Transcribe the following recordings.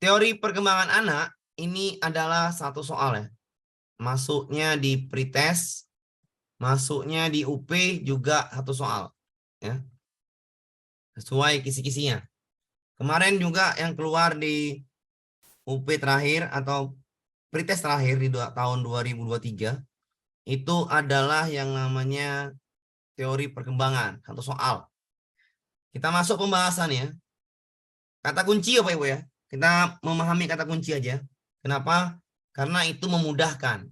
teori perkembangan anak ini adalah satu soal ya. Masuknya di pretest, masuknya di UP juga satu soal ya. Sesuai kisi-kisinya. Kemarin juga yang keluar di UP terakhir atau pretest terakhir di tahun 2023 itu adalah yang namanya teori perkembangan, satu soal. Kita masuk pembahasan ya. Kata kunci apa Ibu ya? Kita memahami kata kunci aja. Kenapa? Karena itu memudahkan.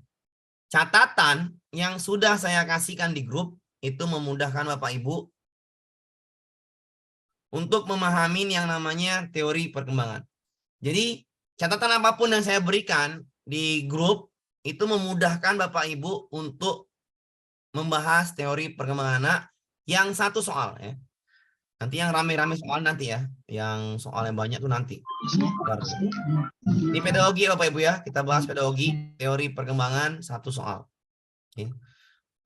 Catatan yang sudah saya kasihkan di grup itu memudahkan Bapak Ibu untuk memahami yang namanya teori perkembangan. Jadi catatan apapun yang saya berikan di grup itu memudahkan Bapak Ibu untuk membahas teori perkembangan anak yang satu soal ya. Nanti yang rame-rame soal nanti ya. Yang soal yang banyak tuh nanti. Ini pedagogi Bapak Ibu ya. Kita bahas pedagogi teori perkembangan satu soal. Oke.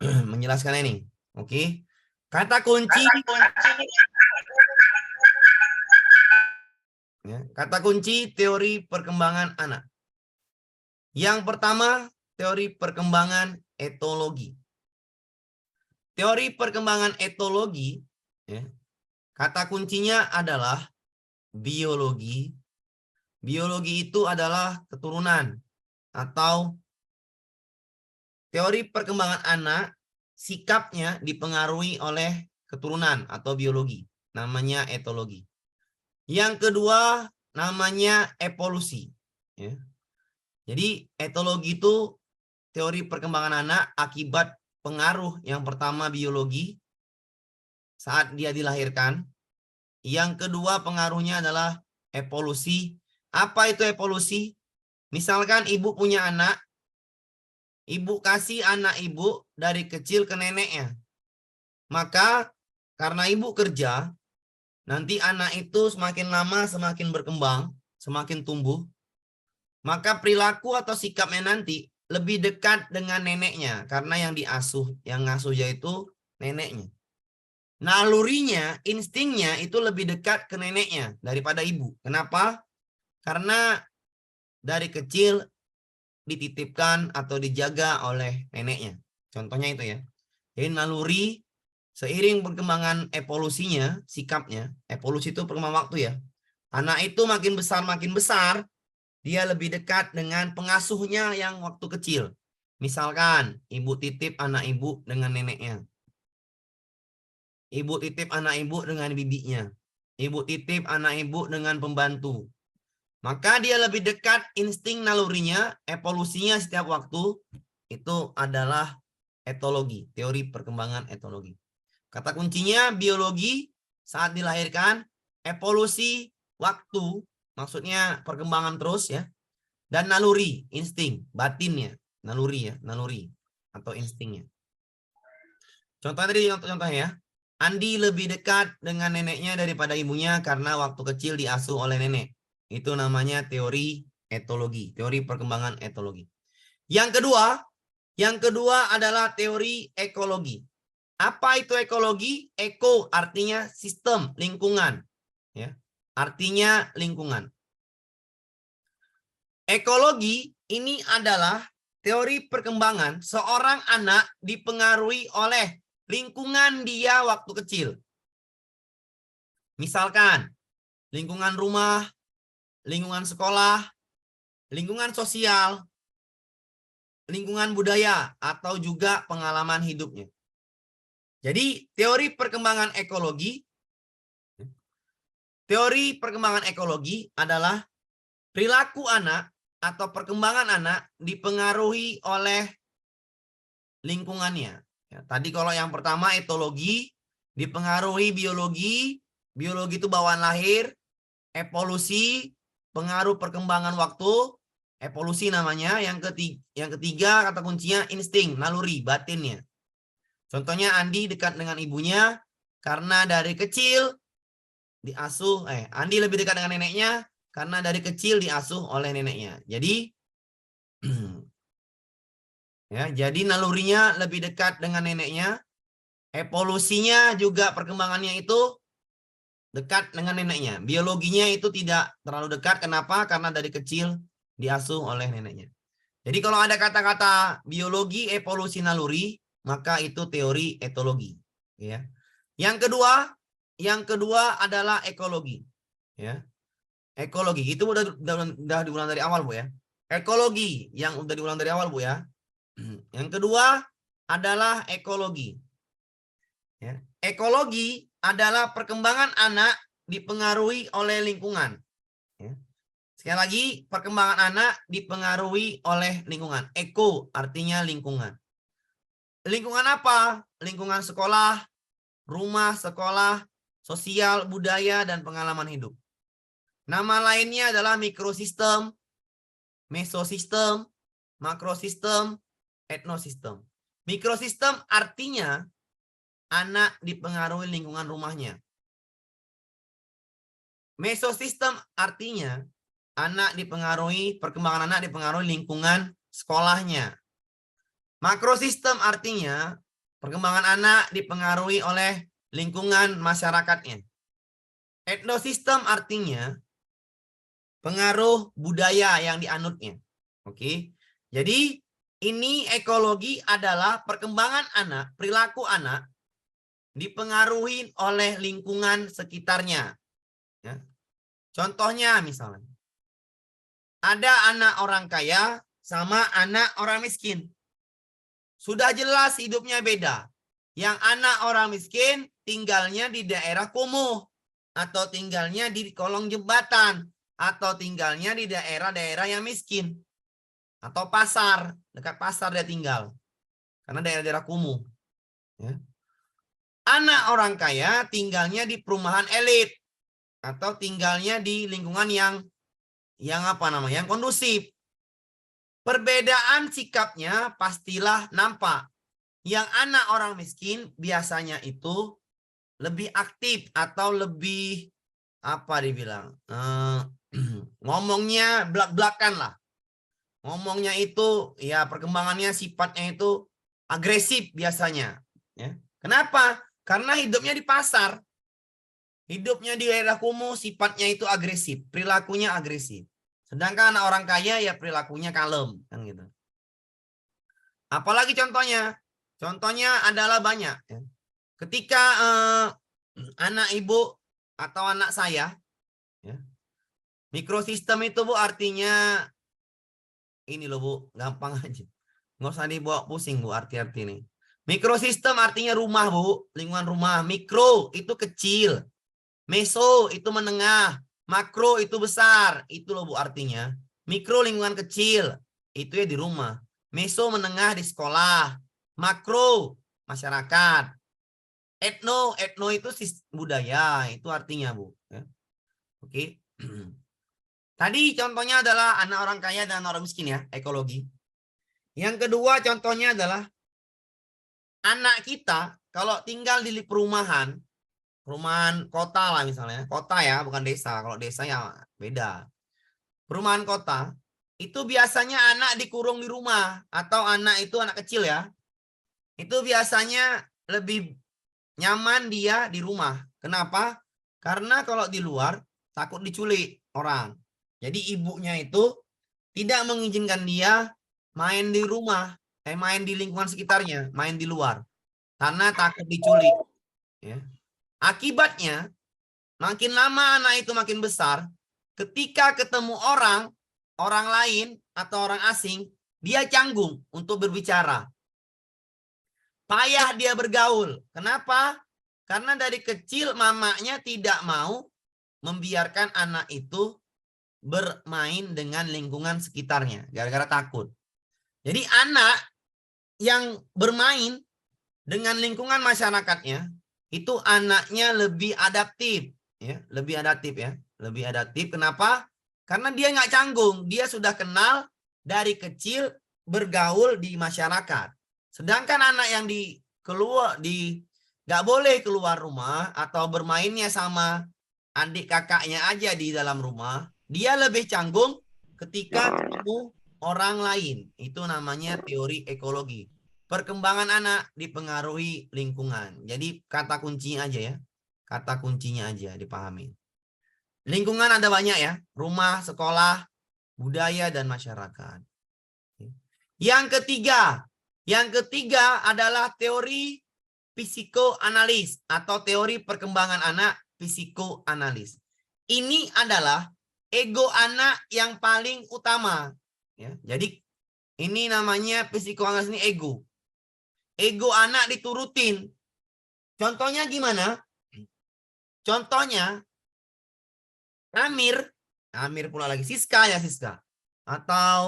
Menjelaskan ini. Oke. Kata kunci. Ya, kata kunci teori perkembangan anak. Yang pertama, teori perkembangan etologi. Teori perkembangan etologi, ya, kata kuncinya adalah biologi. Biologi itu adalah keturunan atau teori perkembangan anak, sikapnya dipengaruhi oleh keturunan atau biologi. Namanya etologi. Yang kedua, namanya evolusi. Ya. Jadi etologi itu teori perkembangan anak akibat pengaruh yang pertama biologi saat dia dilahirkan. Yang kedua pengaruhnya adalah evolusi. Apa itu evolusi? Misalkan ibu punya anak, ibu kasih anak ibu dari kecil ke neneknya. Maka karena ibu kerja, nanti anak itu semakin lama semakin berkembang, semakin tumbuh. Maka perilaku atau sikapnya nanti lebih dekat dengan neneknya karena yang diasuh, yang ngasuhnya itu neneknya. Nalurinya, instingnya itu lebih dekat ke neneknya daripada ibu. Kenapa? Karena dari kecil dititipkan atau dijaga oleh neneknya. Contohnya itu ya. Jadi naluri seiring perkembangan evolusinya, sikapnya, evolusi itu perkembangan waktu ya. Anak itu makin besar, dia lebih dekat dengan pengasuhnya yang waktu kecil. Misalkan, ibu titip anak ibu dengan neneknya. Ibu titip anak ibu dengan bibinya. Ibu titip anak ibu dengan pembantu. Maka dia lebih dekat insting nalurinya, evolusinya setiap waktu, itu adalah etologi, teori perkembangan etologi. Kata kuncinya biologi saat dilahirkan, evolusi waktu, maksudnya perkembangan terus ya. Dan naluri, insting, batinnya, naluri ya, naluri atau instingnya. Contoh tadi contohnya ya. Andi lebih dekat dengan neneknya daripada ibunya karena waktu kecil diasuh oleh nenek. Itu namanya teori etologi, teori perkembangan etologi. Yang kedua adalah teori ekologi. Apa itu ekologi? Eko artinya sistem, lingkungan. Ya, artinya lingkungan. Ekologi ini adalah teori perkembangan seorang anak dipengaruhi oleh lingkungan dia waktu kecil. Misalkan lingkungan rumah, lingkungan sekolah, lingkungan sosial, lingkungan budaya, atau juga pengalaman hidupnya. Jadi teori perkembangan ekologi adalah perilaku anak atau perkembangan anak dipengaruhi oleh lingkungannya. Ya, tadi kalau yang pertama etologi dipengaruhi biologi, biologi itu bawaan lahir, evolusi, pengaruh perkembangan waktu, evolusi namanya. Yang ketiga kata kuncinya insting, naluri, batinnya. Contohnya Andi dekat dengan ibunya karena dari kecil diasuh, Andi lebih dekat dengan neneknya karena dari kecil diasuh oleh neneknya. Jadi ya, jadi nalurinya lebih dekat dengan neneknya. Evolusinya juga perkembangannya itu dekat dengan neneknya. Biologinya itu tidak terlalu dekat. Kenapa? Karena dari kecil diasuh oleh neneknya. Jadi kalau ada kata-kata biologi, evolusi naluri, maka itu teori etologi. Ya. Yang kedua adalah ekologi. Ya. Ekologi itu udah diulang dari awal, Bu, ya. Ekologi yang udah diulang dari awal, Bu, ya. Yang kedua adalah ekologi. Ya. Ekologi adalah perkembangan anak dipengaruhi oleh lingkungan. Ya. Sekali lagi, perkembangan anak dipengaruhi oleh lingkungan. Eko artinya lingkungan. Lingkungan apa? Lingkungan sekolah, rumah, sekolah, sosial, budaya, dan pengalaman hidup. Nama lainnya adalah mikrosistem, mesosistem, makrosistem, etnosistem. Mikrosistem artinya anak dipengaruhi lingkungan rumahnya. Mesosistem artinya perkembangan anak dipengaruhi lingkungan sekolahnya. Makrosistem artinya perkembangan anak dipengaruhi oleh lingkungan masyarakatnya. Etnosistem artinya pengaruh budaya yang dianutnya. Oke. Jadi ini ekologi adalah perkembangan anak, perilaku anak dipengaruhi oleh lingkungan sekitarnya. Ya. Contohnya misalnya, ada anak orang kaya sama anak orang miskin. Sudah jelas hidupnya beda. Yang anak orang miskin tinggalnya di daerah kumuh, atau tinggalnya di kolong jembatan, atau tinggalnya di daerah-daerah yang miskin, atau pasar, dekat pasar dia tinggal, karena daerah-daerah kumuh. Ya. Anak orang kaya tinggalnya di perumahan elit, atau tinggalnya di lingkungan yang kondusif. Perbedaan sikapnya pastilah nampak. Yang anak orang miskin biasanya itu lebih aktif atau lebih ngomongnya belak-belakan lah. Ngomongnya itu ya perkembangannya sifatnya itu agresif biasanya. Ya. Kenapa? Karena hidupnya di pasar. Hidupnya di daerah kumuh sifatnya itu agresif, perilakunya agresif. Sedangkan anak orang kaya ya perilakunya kalem kan gitu. Apalagi contohnya? Contohnya adalah banyak. Ya. Ketika anak ibu atau anak saya, ya, mikrosistem itu Bu artinya ini loh Bu, gampang aja. Nggak usah dibawa pusing Bu arti-arti ini. Mikrosistem artinya rumah Bu, lingkungan rumah. Mikro itu kecil, meso itu menengah, makro itu besar. Itu loh Bu artinya. Mikro lingkungan kecil, itu ya di rumah. Meso menengah di sekolah. Makro masyarakat. Etno itu budaya, itu artinya Bu. Ya. Oke. Tadi contohnya adalah anak orang kaya dan orang miskin ya, ekologi. Yang kedua contohnya adalah anak kita kalau tinggal di perumahan kota lah misalnya, kota ya, bukan desa. Kalau desa ya beda. Perumahan kota, itu biasanya anak dikurung di rumah, atau anak itu anak kecil ya. Itu biasanya lebih nyaman dia di rumah. Kenapa? Karena kalau di luar takut diculik orang. Jadi ibunya itu tidak mengizinkan dia main di rumah, main di lingkungan sekitarnya, main di luar. Karena takut diculik. Ya. Akibatnya, makin lama anak itu makin besar, ketika ketemu orang lain atau orang asing, dia canggung untuk berbicara. Payah dia bergaul. Kenapa? Karena dari kecil mamanya tidak mau membiarkan anak itu bermain dengan lingkungan sekitarnya, gara-gara takut. Jadi anak yang bermain dengan lingkungan masyarakatnya, itu anaknya lebih adaptif. Ya, lebih adaptif ya. Lebih adaptif. Kenapa? Karena dia nggak canggung. Dia sudah kenal dari kecil bergaul di masyarakat. Sedangkan anak yang nggak boleh keluar rumah atau bermainnya sama adik kakaknya aja di dalam rumah, dia lebih canggung ketika ketemu orang lain. Itu namanya teori ekologi. Perkembangan anak dipengaruhi lingkungan. Jadi kata kuncinya aja ya. Kata kuncinya aja dipahami. Lingkungan ada banyak ya. Rumah, sekolah, budaya, dan masyarakat. Yang ketiga adalah teori psikoanalis atau teori perkembangan anak psikoanalis. Ini adalah ego anak yang paling utama. Ya, jadi ini namanya psikoanalis ini ego. Ego anak diturutin. Contohnya gimana? Contohnya Amir pula lagi Siska atau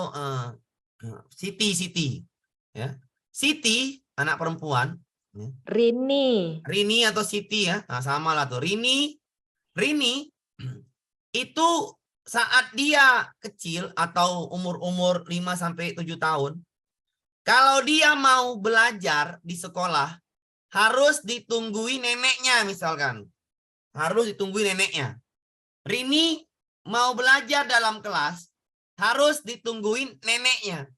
Siti ya. Siti anak perempuan ya. Rini atau Siti ya. Nah, sama lah tuh. Rini itu saat dia kecil atau umur 5 sampai 7 tahun, kalau dia mau belajar di sekolah harus ditungguin neneknya misalkan. Harus ditungguin neneknya. Rini mau belajar dalam kelas, harus ditungguin neneknya.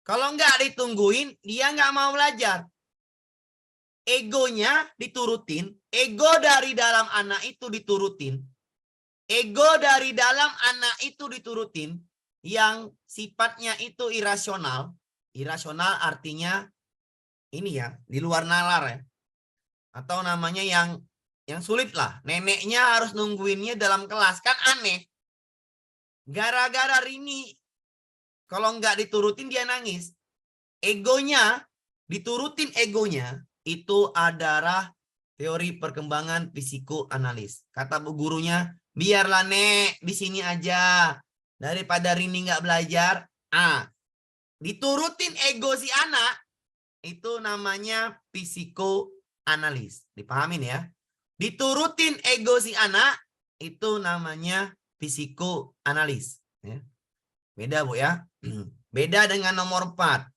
Kalau nggak ditungguin, dia nggak mau belajar. Egonya diturutin, ego dari dalam anak itu diturutin. Ego dari dalam anak itu diturutin, yang sifatnya itu irasional. Irasional artinya ini ya, di luar nalar ya. Atau namanya yang sulit lah. Neneknya harus nungguinnya dalam kelas. Kan aneh. Gara-gara Rini, kalau nggak diturutin dia nangis. Egonya, diturutin egonya, itu adalah teori perkembangan psikoanalis. Kata bu gurunya, biarlah Nek, di sini aja. Daripada Rini nggak belajar. Diturutin ego si anak, itu namanya psikoanalis. Dipahamin ya? Diturutin ego si anak, itu namanya psikoanalis. Ya. Beda Bu ya. Beda dengan nomor 4.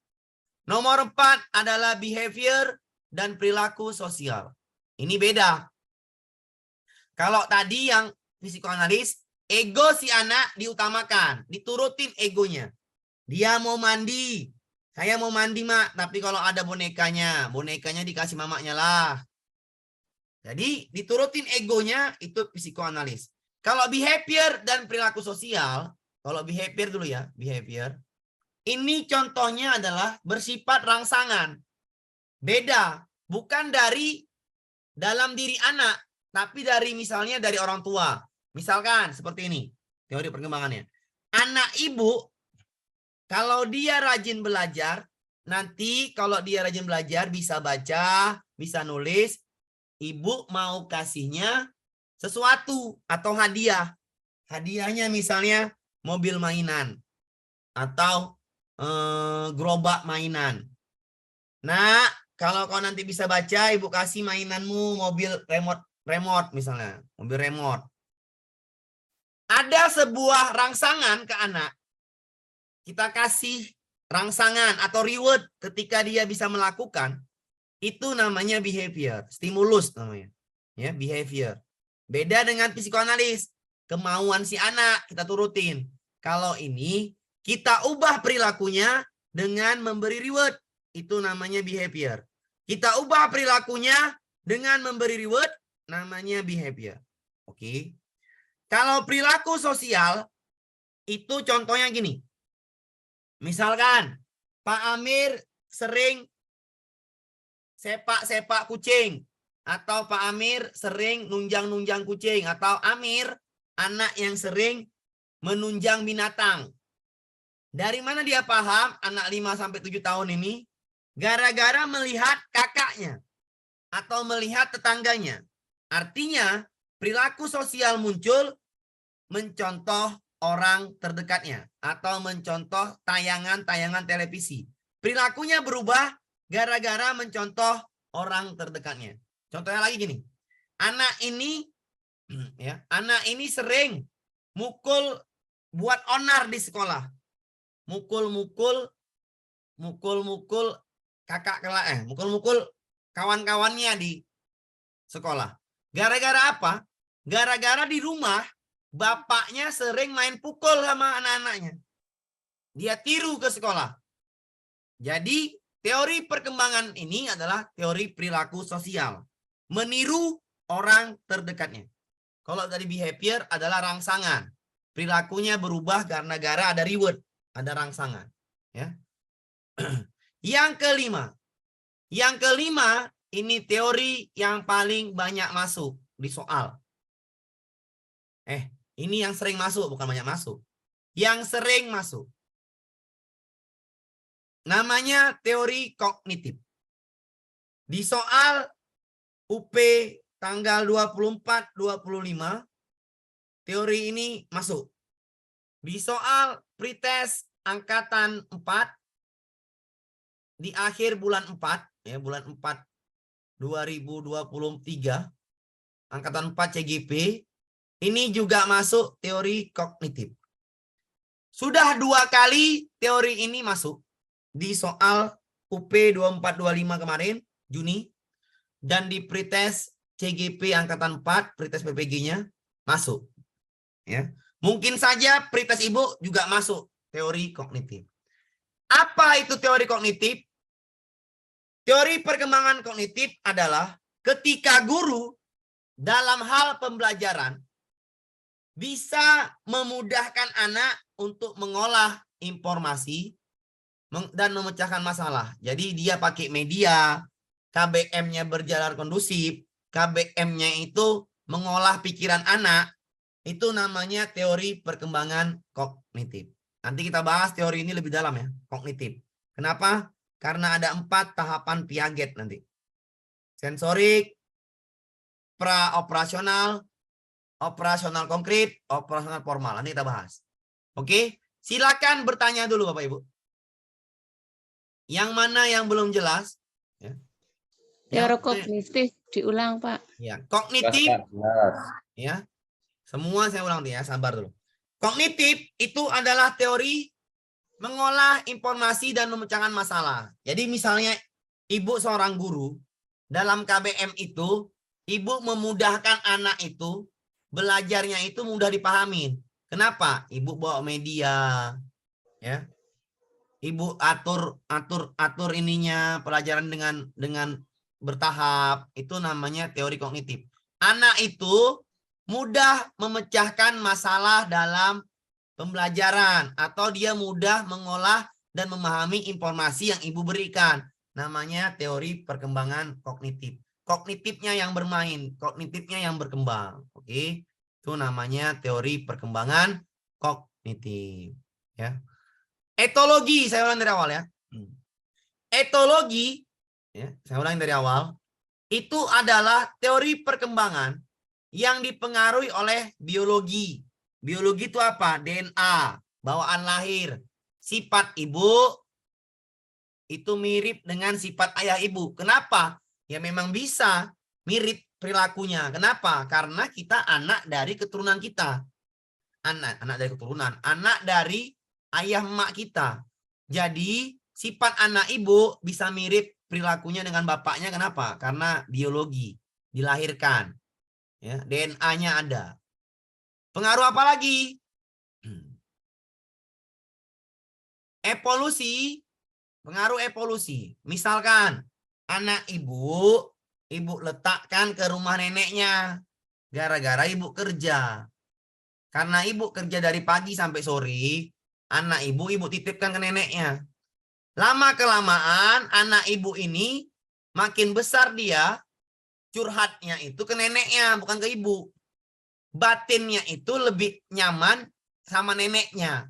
Nomor 4 adalah behavior dan perilaku sosial. Ini beda. Kalau tadi yang psikoanalis, ego si anak diutamakan. Diturutin egonya. Dia mau mandi. Saya mau mandi, Mak. Tapi kalau ada bonekanya dikasih mamanya lah. Jadi diturutin egonya itu psikoanalis. Kalau behavior dan perilaku sosial, kalau behavior dulu ya, behavior. Ini contohnya adalah bersifat rangsangan. Beda, bukan dari dalam diri anak, tapi dari misalnya dari orang tua. Misalkan seperti ini, teori perkembangannya. Anak ibu, kalau dia rajin belajar, nanti kalau dia rajin belajar bisa baca, bisa nulis, ibu mau kasihnya sesuatu atau hadiah. Hadiahnya misalnya mobil mainan atau gerobak mainan. Nah, kalau kau nanti bisa baca, ibu kasih mainanmu mobil remote misalnya, mobil remote. Ada sebuah rangsangan ke anak. Kita kasih rangsangan atau reward ketika dia bisa melakukan. Itu namanya behavior, stimulus namanya. Ya, behavior. Beda dengan psikoanalis. Kemauan si anak kita turutin. Kalau ini kita ubah perilakunya dengan memberi reward. Itu namanya behavior. Kita ubah perilakunya dengan memberi reward, namanya behavior. Oke. Kalau perilaku sosial, itu contohnya gini. Misalkan, Pak Amir sering sepak-sepak kucing. Atau Pak Amir sering nunjang-nunjang kucing. Atau Amir, anak yang sering menunjang binatang. Dari mana dia paham anak 5-7 tahun ini? Gara-gara melihat kakaknya. Atau melihat tetangganya. Artinya, perilaku sosial muncul mencontoh orang terdekatnya. Atau mencontoh tayangan-tayangan televisi. Perilakunya berubah gara-gara mencontoh orang terdekatnya. Contohnya lagi gini. Anak ini sering mukul buat onar di sekolah. Mukul-mukul mukul-mukul kawan-kawannya di sekolah. Gara-gara apa? Gara-gara di rumah bapaknya sering main pukul sama anak-anaknya. Dia tiru ke sekolah. Jadi teori perkembangan ini adalah teori perilaku sosial. Meniru orang terdekatnya. Kalau dari behavior adalah rangsangan. Perilakunya berubah gara-gara ada reward, ada rangsangan. Ya. Yang kelima, ini teori yang paling banyak masuk di soal. Ini yang sering masuk, bukan banyak masuk. Yang sering masuk. Namanya teori kognitif. Di soal UP tanggal 24-25, teori ini masuk. Di soal pretest angkatan 4, di akhir bulan 4, ya bulan 4 2023, angkatan 4 CGP, ini juga masuk teori kognitif. Sudah 2 kali teori ini masuk di soal UP 24-25 kemarin, Juni, dan di pretest CGP angkatan 4, pretest PPG-nya masuk. Ya. Mungkin saja pretest Ibu juga masuk teori kognitif. Apa itu teori kognitif? Teori perkembangan kognitif adalah ketika guru dalam hal pembelajaran bisa memudahkan anak untuk mengolah informasi dan memecahkan masalah. Jadi dia pakai media, KBM-nya berjalan kondusif, KBM-nya itu mengolah pikiran anak, itu namanya teori perkembangan kognitif. Nanti kita bahas teori ini lebih dalam ya, kognitif. Kenapa? Karena ada 4 tahapan Piaget nanti. Sensorik, pra-operasional, operasional konkret, operasional formal. Nanti kita bahas. Oke, silakan bertanya dulu Bapak Ibu. Yang mana yang belum jelas? Ya. Teori kognitif diulang Pak. Ya, kognitif. Ya, semua saya ulang ya, sabar dulu. Kognitif itu adalah teori mengolah informasi dan memecahkan masalah. Jadi misalnya Ibu seorang guru, dalam KBM itu, Ibu memudahkan anak itu, belajarnya itu mudah dipahamin. Kenapa? Ibu bawa media, ya. Ibu atur ininya pelajaran dengan bertahap. Itu namanya teori kognitif. Anak itu mudah memecahkan masalah dalam pembelajaran atau dia mudah mengolah dan memahami informasi yang ibu berikan. Namanya teori perkembangan kognitif. Kognitifnya yang bermain, kognitifnya yang berkembang. Oke. Itu namanya teori perkembangan kognitif, ya. Etologi, saya ulang dari awal ya. Etologi, ya, saya ulang dari awal. Itu adalah teori perkembangan yang dipengaruhi oleh biologi. Biologi itu apa? DNA, bawaan lahir. Sifat ibu itu mirip dengan sifat ayah ibu. Kenapa? Ya memang bisa mirip perilakunya. Kenapa? Karena kita anak dari keturunan kita. Anak dari keturunan. Anak dari ayah emak kita. Jadi sifat anak ibu bisa mirip perilakunya dengan bapaknya. Kenapa? Karena biologi. Dilahirkan. Ya, DNA-nya ada. Pengaruh apa lagi? Evolusi. Pengaruh evolusi. Misalkan anak ibu letakkan ke rumah neneknya. Gara-gara ibu kerja. Karena ibu kerja dari pagi sampai sore, anak ibu titipkan ke neneknya. Lama-kelamaan anak ibu ini makin besar dia, curhatnya itu ke neneknya, bukan ke ibu. Batinnya itu lebih nyaman sama neneknya.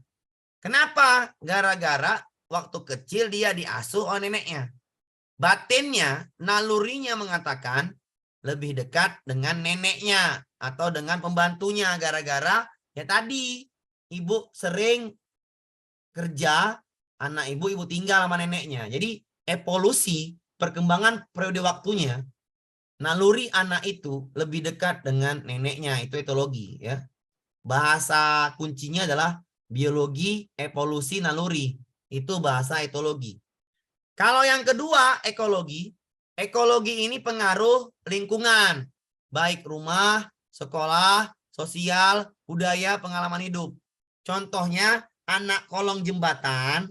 Kenapa? Gara-gara waktu kecil dia diasuh oleh neneknya. Batinnya, nalurinya mengatakan lebih dekat dengan neneknya atau dengan pembantunya. Gara-gara ya tadi ibu sering kerja, anak ibu tinggal sama neneknya. Jadi evolusi, perkembangan periode waktunya, naluri anak itu lebih dekat dengan neneknya. Itu etologi ya. Bahasa kuncinya adalah biologi, evolusi, naluri. Itu bahasa etologi. Kalau yang kedua, ekologi. Ekologi ini pengaruh lingkungan. Baik rumah, sekolah, sosial, budaya, pengalaman hidup. Contohnya anak kolong jembatan,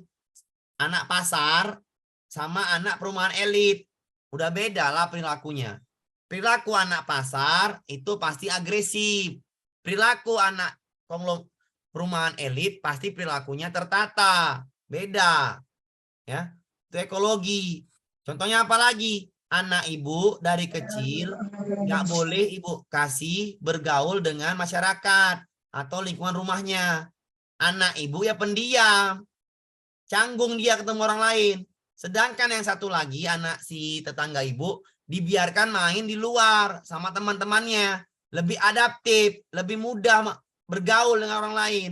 anak pasar, sama anak perumahan elit. Udah beda lah perilakunya. Perilaku anak pasar itu pasti agresif. Perilaku anak perumahan elit pasti perilakunya tertata. Beda. Ya, itu ekologi. Contohnya apa lagi? Anak ibu dari kecil nggak boleh ibu kasih bergaul dengan masyarakat atau lingkungan rumahnya. Anak ibu ya pendiam, canggung dia ketemu orang lain. Sedangkan yang satu lagi anak si tetangga ibu dibiarkan main di luar sama teman-temannya, lebih adaptif, lebih mudah bergaul dengan orang lain.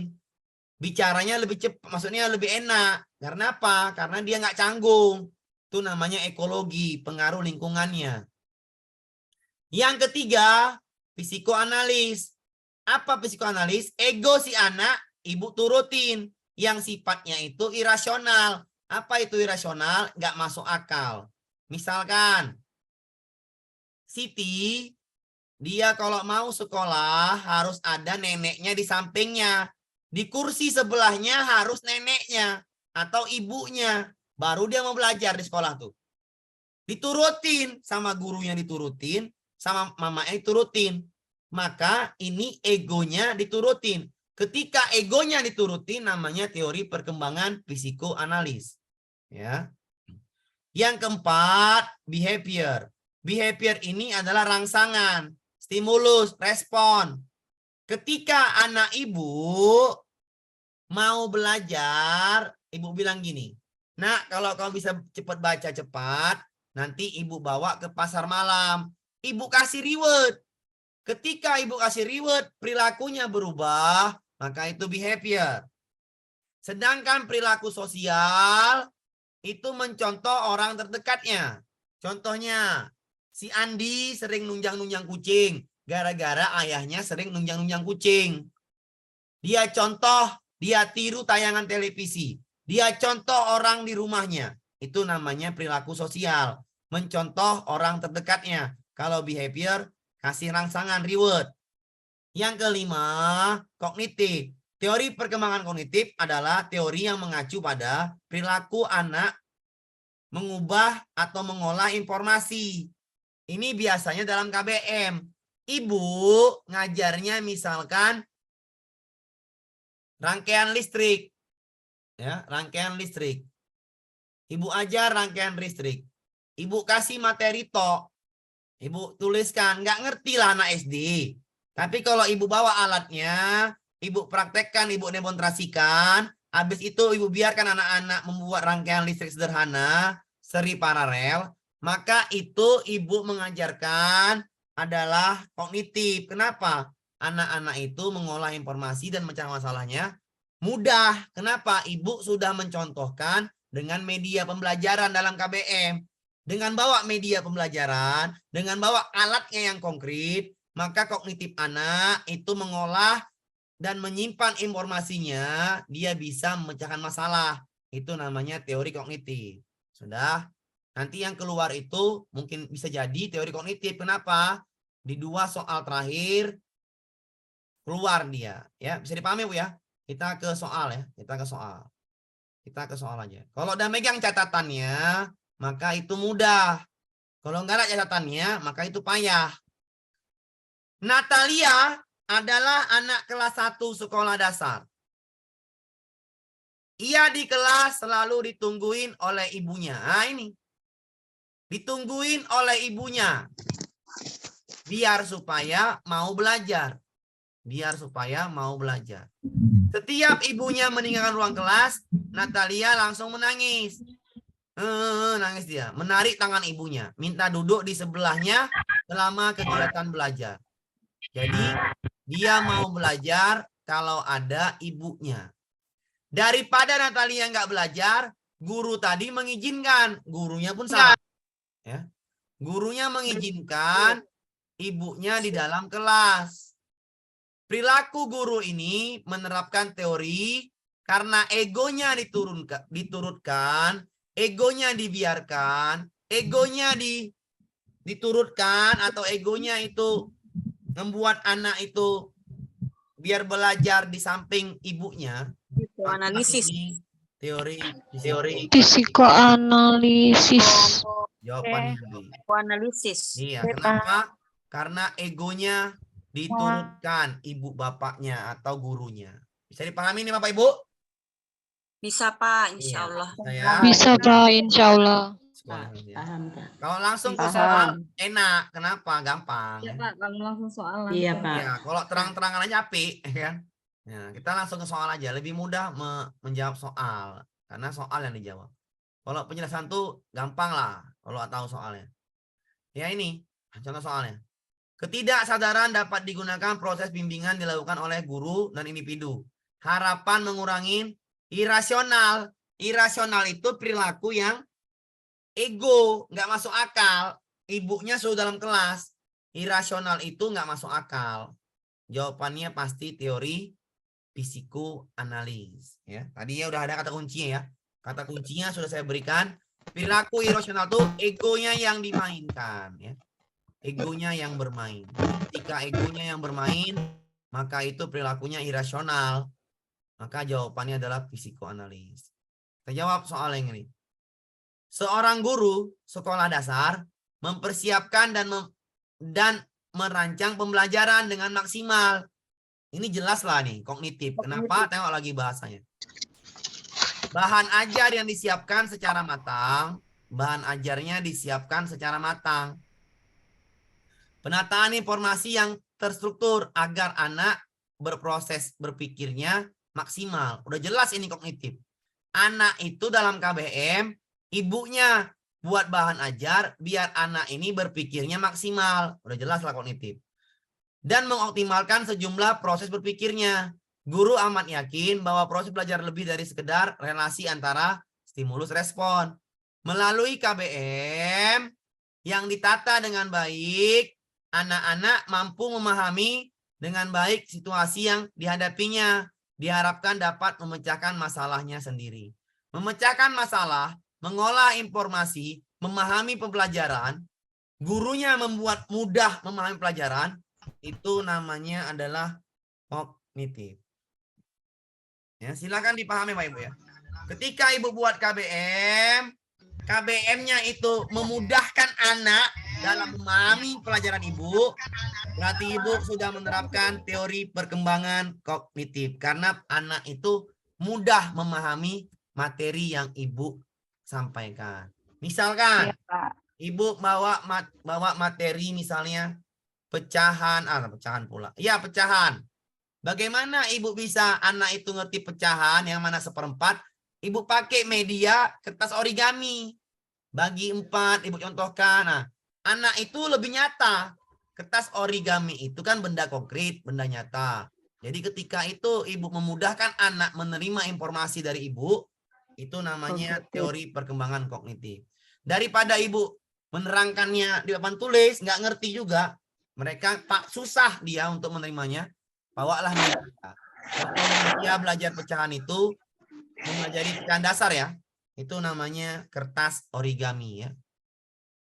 Bicaranya lebih cepat, maksudnya lebih enak. Karena apa? Karena dia nggak canggung. Itu namanya ekologi, pengaruh lingkungannya. Yang ketiga, psikoanalis. Apa psikoanalis? Ego si anak, ibu turutin. Yang sifatnya itu irasional. Apa itu irasional? Nggak masuk akal. Misalkan, Siti, dia kalau mau sekolah harus ada neneknya di sampingnya. Di kursi sebelahnya harus neneknya atau ibunya. Baru dia mau belajar di sekolah tuh. Diturutin sama gurunya, diturutin sama mamanya diturutin. Maka ini egonya diturutin. Ketika egonya diturutin namanya teori perkembangan psikoanalis. Ya. Yang keempat, behavior. Behavior ini adalah rangsangan, stimulus, respon. Ketika anak ibu mau belajar, ibu bilang gini, "Nak, kalau kamu bisa cepat baca cepat, nanti ibu bawa ke pasar malam." Ibu kasih reward. Ketika ibu kasih reward, perilakunya berubah, maka itu behavior. Sedangkan perilaku sosial itu mencontoh orang terdekatnya. Contohnya, si Andi sering nunjang-nunjang kucing gara-gara ayahnya sering nunjang-nunjang kucing. Dia contoh, dia tiru tayangan televisi. Dia contoh orang di rumahnya. Itu namanya perilaku sosial. Mencontoh orang terdekatnya. Kalau behavior, kasih rangsangan, reward. Yang kelima, kognitif. Teori perkembangan kognitif adalah teori yang mengacu pada perilaku anak mengubah atau mengolah informasi. Ini biasanya dalam KBM. Ibu ngajarnya misalkan rangkaian listrik. Ya, rangkaian listrik. Ibu ajar rangkaian listrik. Ibu kasih materi tok. Ibu tuliskan, nggak ngerti lah anak SD. Tapi kalau ibu bawa alatnya, ibu praktekkan, ibu demonstrasikan, habis itu ibu biarkan anak-anak membuat rangkaian listrik sederhana, seri paralel, maka itu ibu mengajarkan adalah kognitif. Kenapa? Anak-anak itu mengolah informasi dan mencari masalahnya mudah. Kenapa? Ibu sudah mencontohkan dengan media pembelajaran dalam KBM. Dengan bawa media pembelajaran, dengan bawa alatnya yang konkret, maka kognitif anak itu mengolah dan menyimpan informasinya, dia bisa memecahkan masalah. Itu namanya teori kognitif. Sudah? Nanti yang keluar itu mungkin bisa jadi teori kognitif. Kenapa? Di dua soal terakhir keluar dia. Ya, bisa dipahami Bu ya? Kita ke soal ya. Kita ke soal. Kita ke soal aja. Kalau udah megang catatannya, maka itu mudah. Kalau enggak ada catatannya, maka itu payah. Natalia adalah anak kelas 1 sekolah dasar. Ia di kelas selalu ditungguin oleh ibunya. Nah ini. Ditungguin oleh ibunya. Biar supaya mau belajar. Biar supaya mau belajar. Setiap ibunya meninggalkan ruang kelas, Natalia langsung menangis. Nangis dia, menarik tangan ibunya, minta duduk di sebelahnya selama kegiatan belajar. Jadi dia mau belajar kalau ada ibunya. Daripada Natalia nggak belajar, guru tadi mengizinkan, gurunya pun salah. Ya. Gurunya mengizinkan ibunya di dalam kelas. Perilaku guru ini menerapkan teori karena egonya diturutkan, egonya dibiarkan, egonya diturutkan atau egonya itu membuat anak itu biar belajar di samping ibunya. Analisis. Teori Psikoanalisis. Jawabannya B. Analisis. Iya, Oke, kenapa? Karena egonya diturunkan ibu bapaknya atau gurunya. Bisa dipahami nih Bapak Ibu? Bisa Pak, Iya, insya Allah. saya Bisa Pak, insya Allah. sekolah ya. Paham, Kak. Kalau langsung ke Paham. soal enak, kenapa? Gampang. Ya Ya. Pak, kalau langsung soal Iya, langsung. Pak. Ya, kalau terang-terangan aja api, ya kan? Nah, kita langsung ke soal aja, lebih mudah menjawab soal karena soal yang dijawab. Kalau penjelasan tuh gampang lah kalau tahu soalnya. Ya ini contoh soalnya. Ketidaksadaran dapat digunakan proses bimbingan dilakukan oleh guru dan individu. Harapan mengurangi irasional. Irasional itu perilaku yang ego, nggak masuk akal. Ibunya sudah dalam kelas. Irasional itu nggak masuk akal. Jawabannya pasti teori psikoanalis. Ya, tadi ya udah ada kata kuncinya ya. Kata kuncinya sudah saya berikan. Perilaku irasional itu egonya yang dimainkan. Ya. Egonya yang bermain. Ketika egonya yang bermain, maka itu perilakunya irasional. Maka jawabannya adalah psikoanalis. Kita jawab soal yang ini. Seorang guru sekolah dasar mempersiapkan dan merancang pembelajaran dengan maksimal. Ini jelas lah nih, kognitif. Kenapa? Tengok lagi bahasanya. Bahan ajar yang disiapkan secara matang. Bahan ajarnya disiapkan secara matang. Penataan informasi yang terstruktur agar anak berproses berpikirnya maksimal. Udah jelas ini kognitif. Anak itu dalam KBM, ibunya buat bahan ajar biar anak ini berpikirnya maksimal. Udah jelas lah kognitif. Dan mengoptimalkan sejumlah proses berpikirnya. Guru amat yakin bahwa proses belajar lebih dari sekedar relasi antara stimulus respon. Melalui KBM yang ditata dengan baik, anak-anak mampu memahami dengan baik situasi yang dihadapinya. Diharapkan dapat memecahkan masalahnya sendiri. Memecahkan masalah, mengolah informasi, memahami pembelajaran, gurunya membuat mudah memahami pelajaran, itu namanya adalah kognitif. Ya, silakan dipahami Pak Ibu ya. Ketika Ibu buat KBM, KBM-nya itu memudahkan anak dalam memahami pelajaran Ibu, berarti Ibu sudah menerapkan teori perkembangan kognitif karena anak itu mudah memahami materi yang Ibu sampaikan. Misalkan Iya, Pak. Ibu bawa materi misalnya pecahan, pecahan pula. Ya, pecahan. Bagaimana Ibu bisa anak itu ngerti pecahan yang mana seperempat? Ibu pakai media kertas origami. Bagi 4, Ibu contohkan. Nah, anak itu lebih nyata. Kertas origami itu kan benda konkret, benda nyata. Jadi ketika itu Ibu memudahkan anak menerima informasi dari Ibu, itu namanya teori perkembangan kognitif. Daripada Ibu menerangkannya di papan tulis, nggak ngerti juga. Mereka susah dia untuk menerimanya. Bawalah media. Kalau dia belajar pecahan itu, mempelajari pecahan dasar ya. Itu namanya kertas origami ya.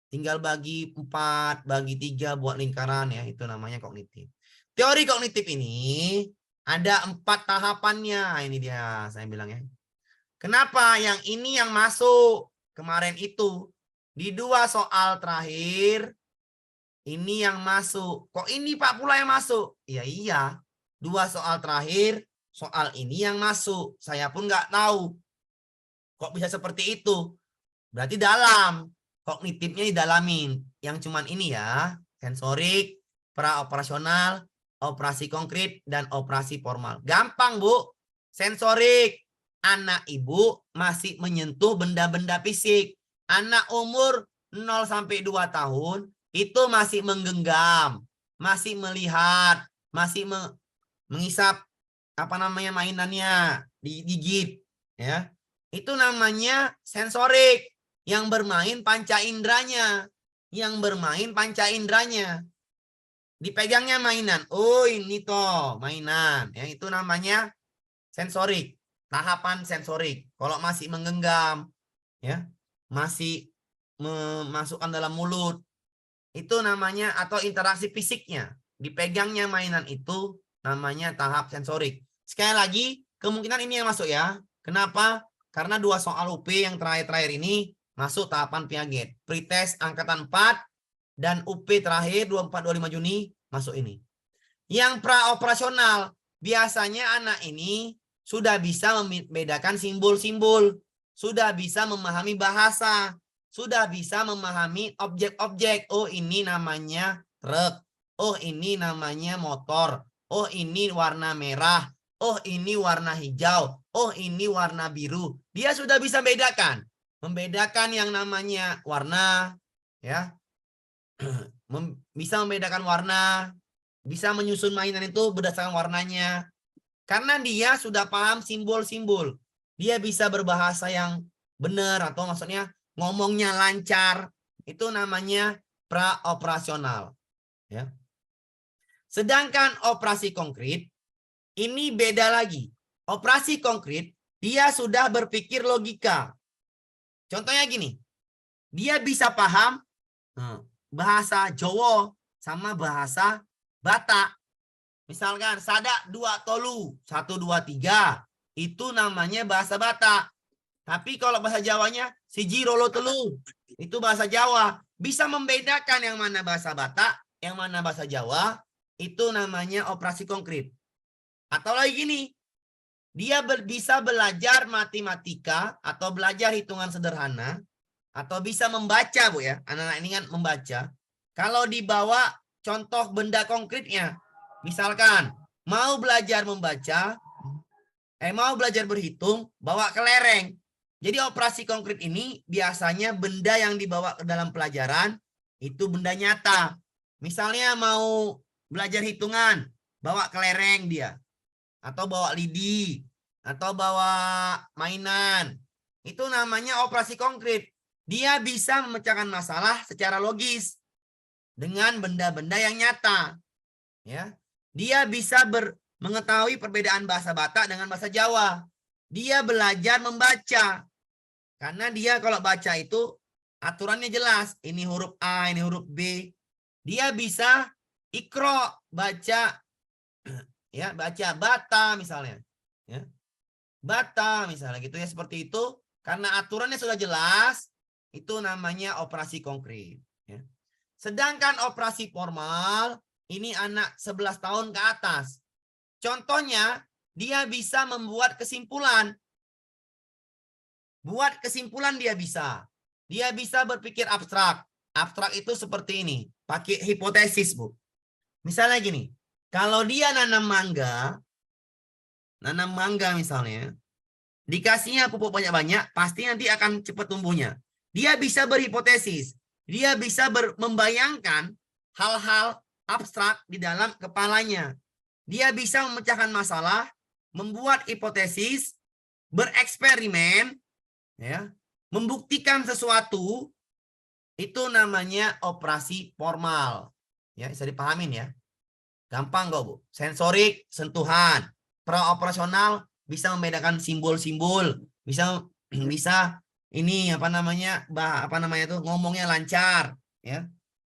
Tinggal bagi 4, bagi 3 buat lingkaran ya. Itu namanya kognitif. Teori kognitif ini ada 4 tahapannya. Ini dia saya bilang ya. Kenapa yang ini yang masuk kemarin itu di 2 soal terakhir ini yang masuk. Kok ini Pak pula yang masuk? Iya. 2 soal terakhir soal ini yang masuk. Saya pun nggak tahu. Kok bisa seperti itu? Berarti dalam. Kognitifnya didalamin. Yang cuman ini ya. Sensorik, praoperasional, operasi konkret, dan operasi formal. Gampang Bu. Sensorik. Anak Ibu masih menyentuh benda-benda fisik. Anak umur 0-2 tahun itu masih menggenggam. Masih melihat. Masih mengisap mainannya. Digigit. Ya. Itu namanya sensorik. Yang bermain panca inderanya. Dipegangnya mainan. Oh ini toh mainan. Ya, itu namanya sensorik. Tahapan sensorik. Kalau masih menggenggam. Ya, masih memasukkan dalam mulut. Itu namanya atau interaksi fisiknya. Dipegangnya mainan itu namanya tahap sensorik. Sekali lagi kemungkinan ini yang masuk ya. Kenapa? Karena 2 soal UP yang terakhir-terakhir ini masuk tahapan Piaget. Pretest angkatan 4 dan UP terakhir 24-25 Juni masuk ini. Yang praoperasional, biasanya anak ini sudah bisa membedakan simbol-simbol, sudah bisa memahami bahasa, sudah bisa memahami objek-objek. Oh, ini namanya truk. Oh, ini namanya motor. Oh, ini warna merah. Oh, ini warna hijau. Oh, ini warna biru. Dia sudah bisa bedakan. Membedakan yang namanya warna, ya. Bisa membedakan warna, bisa menyusun mainan itu berdasarkan warnanya. Karena dia sudah paham simbol-simbol. Dia bisa berbahasa yang benar atau maksudnya ngomongnya lancar. Itu namanya praoperasional. Ya. Sedangkan operasi konkret ini beda lagi. Operasi konkret dia sudah berpikir logika. Contohnya gini. Dia bisa paham bahasa Jawa sama bahasa Batak. Misalkan sadak dua tolu, 1, 2, 3. Itu namanya bahasa Batak. Tapi kalau bahasa Jawanya, siji rolo telu. Itu bahasa Jawa. Bisa membedakan yang mana bahasa Batak, yang mana bahasa Jawa. Itu namanya operasi konkret. Atau lagi gini. Dia bisa belajar matematika atau belajar hitungan sederhana. Atau bisa membaca, Bu ya. Anak-anak ini kan membaca. Kalau dibawa contoh benda konkretnya. Misalkan mau belajar membaca, mau belajar berhitung, bawa kelereng. Jadi operasi konkret ini biasanya benda yang dibawa ke dalam pelajaran itu benda nyata. Misalnya mau belajar hitungan, bawa kelereng dia. Atau bawa lidi, atau bawa mainan. Itu namanya operasi konkret. Dia bisa memecahkan masalah secara logis dengan benda-benda yang nyata. Ya. Dia bisa mengetahui perbedaan bahasa Batak dengan bahasa Jawa. Dia belajar membaca. Karena dia kalau baca itu aturannya jelas. Ini huruf A, ini huruf B. Dia bisa ikro, baca, ya, baca bata misalnya. Ya. Bata misalnya gitu ya, seperti itu. Karena aturannya sudah jelas, itu namanya operasi konkret. Ya. Sedangkan operasi formal, ini anak 11 tahun ke atas. Contohnya, dia bisa membuat kesimpulan. Buat kesimpulan dia bisa. Dia bisa berpikir abstrak. Abstrak itu seperti ini. Pakai hipotesis, Bu. Misalnya gini. Kalau dia nanam mangga misalnya, dikasihnya pupuk banyak-banyak, pasti nanti akan cepat tumbuhnya. Dia bisa berhipotesis. Dia bisa membayangkan hal-hal abstrak di dalam kepalanya. Dia bisa memecahkan masalah, membuat hipotesis, bereksperimen, ya, membuktikan sesuatu. Itu namanya operasi formal. Ya, bisa dipahamin ya. Gampang kok, Bu. Sensorik, sentuhan. Praoperasional bisa membedakan simbol-simbol, bisa ini apa namanya tuh ngomongnya lancar, ya.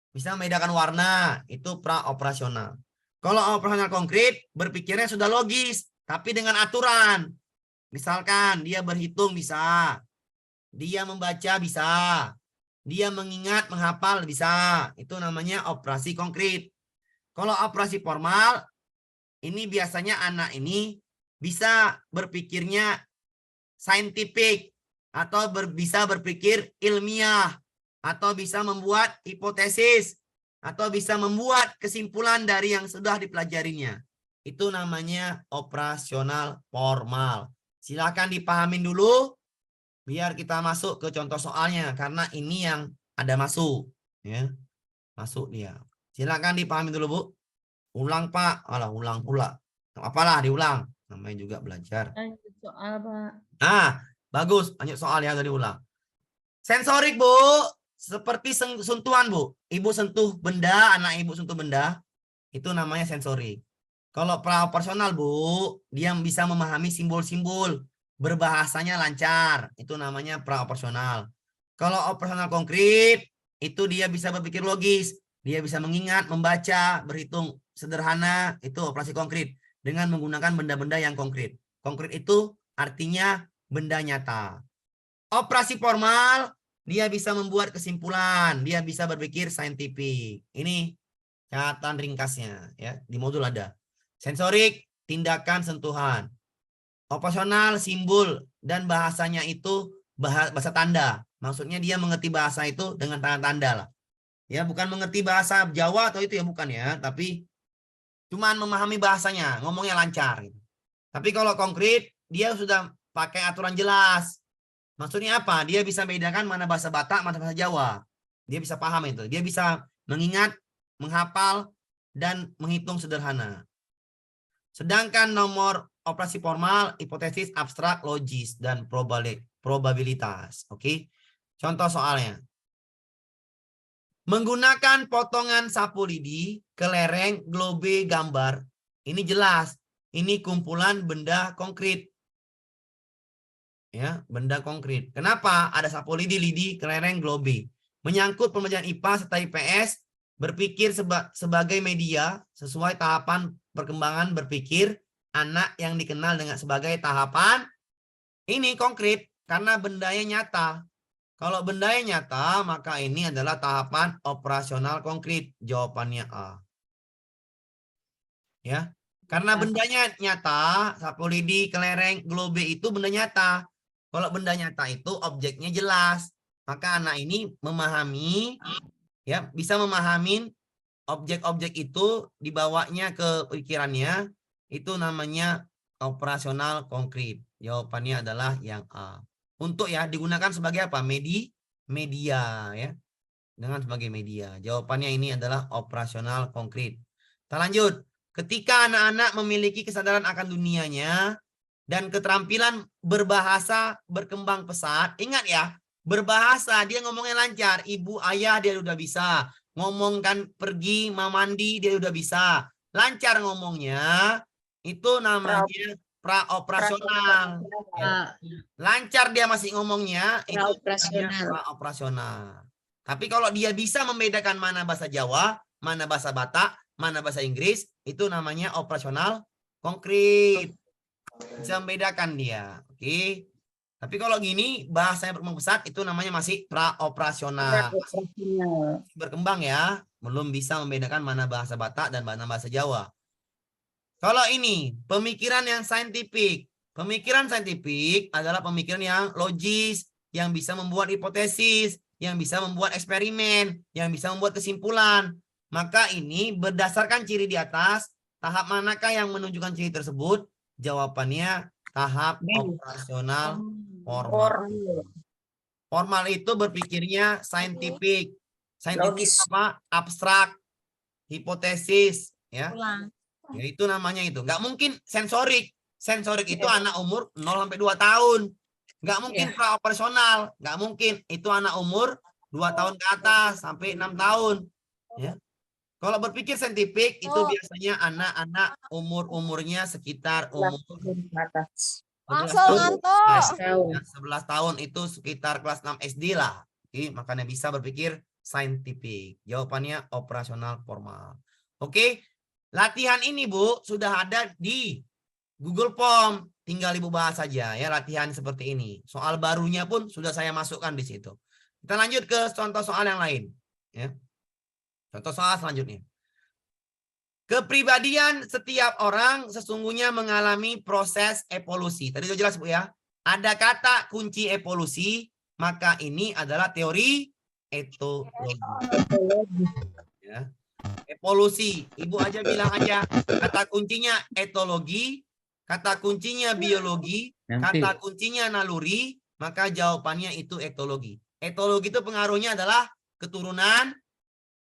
Bisa membedakan warna, itu praoperasional. Kalau operasional konkret, berpikirnya sudah logis, tapi dengan aturan. Misalkan dia berhitung bisa, dia membaca bisa, dia mengingat, menghafal bisa. Itu namanya operasi konkret. Kalau operasi formal, ini biasanya anak ini bisa berpikirnya saintifik, atau bisa berpikir ilmiah, atau bisa membuat hipotesis, atau bisa membuat kesimpulan dari yang sudah dipelajarinya. Itu namanya operasional formal. Silakan dipahamin dulu, biar kita masuk ke contoh soalnya, karena ini yang ada masuk. Ya. Masuk dia. Silakan dipahamin dulu, Bu. Ulang, Pak. Alah, ulang pula. Apalah diulang. Namanya juga belajar. Soal, Pak. Nah, bagus. Banyak soal ya tadi ulang. Sensorik, Bu. Seperti sentuhan, Bu. Ibu sentuh benda, anak ibu sentuh benda. Itu namanya sensorik. Kalau praoperasional, Bu, dia bisa memahami simbol-simbol. Berbahasanya lancar. Itu namanya praoperasional. Kalau operasional konkret, itu dia bisa berpikir logis. Dia bisa mengingat, membaca, berhitung sederhana. Itu operasi konkret. Dengan menggunakan benda-benda yang konkret. Konkret itu artinya benda nyata. Operasi formal dia bisa membuat kesimpulan, dia bisa berpikir saintifik. Ini catatan ringkasnya ya, di modul ada. Sensorik, tindakan sentuhan. Operasional, simbol dan bahasanya itu bahasa tanda. Maksudnya dia mengerti bahasa itu dengan tanda-tanda lah. Ya, bukan mengerti bahasa Jawa atau itu ya bukan ya, tapi cuman memahami bahasanya, ngomongnya lancar gitu. Tapi kalau konkret dia sudah pakai aturan jelas. Maksudnya apa? Dia bisa membedakan mana bahasa Batak, mana bahasa Jawa. Dia bisa paham itu. Dia bisa mengingat, menghafal, dan menghitung sederhana. Sedangkan nomor operasi formal, hipotesis, abstrak, logis, dan probabilitas. Oke. Contoh soalnya. Menggunakan potongan sapu lidi, kelereng, globe, gambar. Ini jelas. Ini kumpulan benda konkret. Ya, benda konkret. Kenapa ada sapu lidi, kelereng, globe? Menyangkut pembelajaran IPA serta IPS, berpikir sebagai media sesuai tahapan perkembangan berpikir anak yang dikenal dengan sebagai tahapan ini konkret karena bendanya nyata. Kalau bendanya nyata, maka ini adalah tahapan operasional konkret. Jawabannya A. Ya, karena bendanya nyata, sapu lidi, kelereng, globe itu benda nyata. Kalau benda nyata itu objeknya jelas, maka anak ini memahami, ya bisa memahami objek-objek itu dibawanya ke pikirannya, itu namanya operasional konkret. Jawabannya adalah yang A. Untuk ya digunakan sebagai apa? Media ya. Dengan sebagai media. Jawabannya ini adalah operasional konkret. Kita lanjut. Ketika anak-anak memiliki kesadaran akan dunianya dan keterampilan berbahasa berkembang pesat, ingat ya, berbahasa dia ngomongnya lancar. Ibu, ayah dia udah bisa. Ngomongkan pergi, mau mandi dia udah bisa. Lancar ngomongnya, itu namanya praoperasional. Ya. Lancar dia masih ngomongnya, itu namanya Praoperasional. praoperasional. Tapi kalau dia bisa membedakan mana bahasa Jawa, mana bahasa Batak, mana bahasa Inggris, itu namanya operasional konkret. Bisa membedakan dia. Oke. Tapi kalau gini, bahasanya berkembang pesat, itu namanya masih praoperasional. Berkembang ya, belum bisa membedakan mana bahasa Batak dan mana bahasa Jawa. Kalau ini, pemikiran yang saintifik. Pemikiran saintifik adalah pemikiran yang logis, yang bisa membuat hipotesis, yang bisa membuat eksperimen, yang bisa membuat kesimpulan. Maka ini berdasarkan ciri di atas, tahap manakah yang menunjukkan ciri tersebut? Jawabannya tahap operasional formal. Formal itu berpikirnya saintifik. Saintifik apa? Abstrak, hipotesis, ya. Ya itu namanya itu. Nggak mungkin sensorik. Sensorik itu anak umur 0 sampai 2 tahun. Nggak mungkin praoperasional. Nggak mungkin. Itu anak umur 2 tahun ke atas sampai 6 tahun. Ya. Kalau berpikir saintifik itu biasanya anak-anak umurnya sekitar umur 11 tahun. Ya, 11 tahun itu sekitar kelas 6 SD lah. Oke, makanya bisa berpikir saintifik. Jawabannya operasional formal. Oke. Latihan ini Bu sudah ada di Google Form, tinggal Ibu bahas saja ya latihan seperti ini. Soal barunya pun sudah saya masukkan di situ. Kita lanjut ke contoh soal yang lain ya. Contoh soal selanjutnya. Kepribadian setiap orang sesungguhnya mengalami proses evolusi. Tadi sudah jelas Bu ya. Ada kata kunci evolusi, maka ini adalah teori etologi. Ya. Evolusi, Ibu aja bilang aja kata kuncinya etologi, kata kuncinya biologi, kata kuncinya naluri, maka jawabannya itu etologi. Etologi itu pengaruhnya adalah keturunan,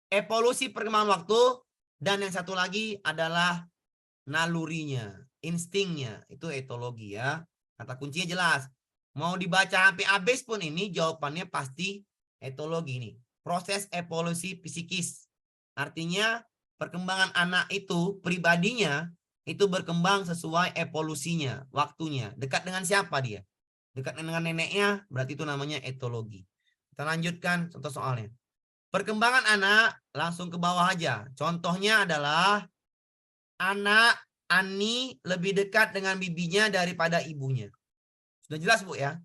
evolusi perkembangan waktu, dan yang satu lagi adalah nalurinya, instingnya, itu etologi ya. Kata kuncinya jelas. Mau dibaca sampai habis pun ini jawabannya pasti etologi ini. Proses evolusi psikis. Artinya perkembangan anak itu pribadinya itu berkembang sesuai evolusinya, waktunya. Dekat dengan siapa dia? Dekat dengan neneknya, berarti itu namanya etologi. Kita lanjutkan contoh soalnya. Perkembangan anak langsung ke bawah aja. Contohnya adalah anak Ani lebih dekat dengan bibinya daripada ibunya. Sudah jelas Bu ya?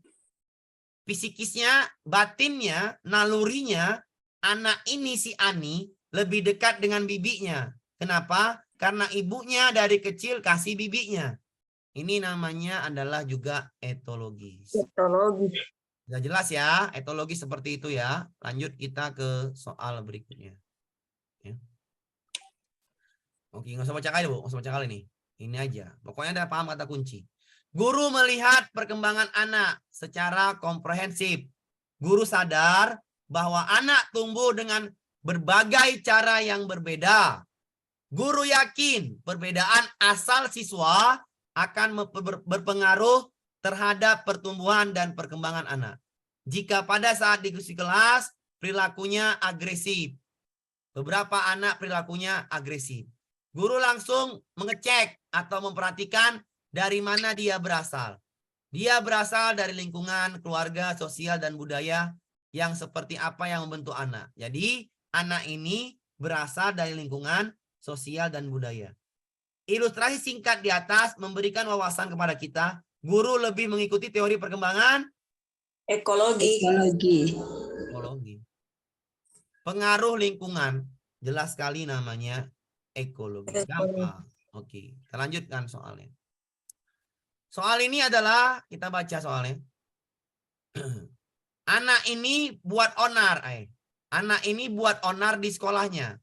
Fisikisnya, batinnya, nalurinya, anak ini si Ani lebih dekat dengan bibinya. Kenapa? Karena ibunya dari kecil kasih bibinya. Ini namanya adalah juga etologis. Etologi. Sudah jelas ya, etologi seperti itu ya. Lanjut kita ke soal berikutnya. Ya. Oke, nggak usah baca kali, Bu. Nggak usah baca kali nih. Ini aja. Pokoknya ada paham kata kunci. Guru melihat perkembangan anak secara komprehensif. Guru sadar bahwa anak tumbuh dengan berbagai cara yang berbeda. Guru yakin perbedaan asal siswa akan berpengaruh terhadap pertumbuhan dan perkembangan anak. Jika pada saat diskusi kelas perilakunya agresif. Beberapa anak perilakunya agresif. Guru langsung mengecek atau memperhatikan dari mana dia berasal. Dia berasal dari lingkungan, keluarga, sosial, dan budaya yang seperti apa yang membentuk anak. Jadi anak ini berasal dari lingkungan, sosial, dan budaya. Ilustrasi singkat di atas memberikan wawasan kepada kita. Guru lebih mengikuti teori perkembangan Ekologi. ekologi. Pengaruh lingkungan, jelas sekali namanya ekologi. Gampang. Oke, kita lanjutkan soalnya. Soal ini adalah, kita baca soalnya. Anak ini buat onar. Anak ini buat onar di sekolahnya.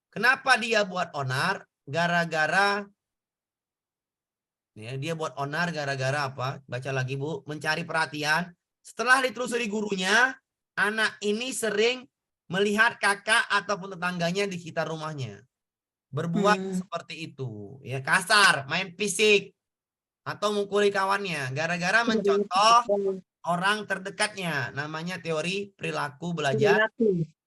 Kenapa dia buat onar? Gara-gara, ya, dia buat onar gara-gara apa? Baca lagi, Bu. Mencari perhatian. Setelah ditelusuri gurunya, anak ini sering melihat kakak ataupun tetangganya di sekitar rumahnya. Berbuat seperti itu. Ya, kasar, main fisik, atau mukuli kawannya. Gara-gara mencontoh orang terdekatnya. Namanya teori perilaku belajar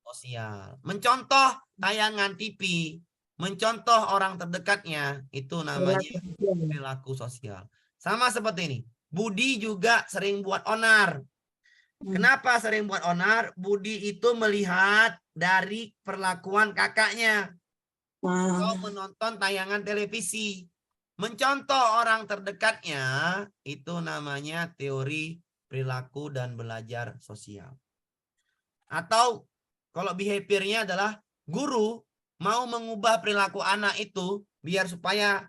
sosial. Mencontoh tayangan TV. Mencontoh orang terdekatnya. Itu namanya perilaku sosial. Sama seperti ini. Budi juga sering buat onar. Kenapa sering buat onar? Budi itu melihat dari perlakuan kakaknya. Atau menonton tayangan televisi. Mencontoh orang terdekatnya, itu namanya teori perilaku dan belajar sosial. Atau kalau behaviornya adalah guru mau mengubah perilaku anak itu biar supaya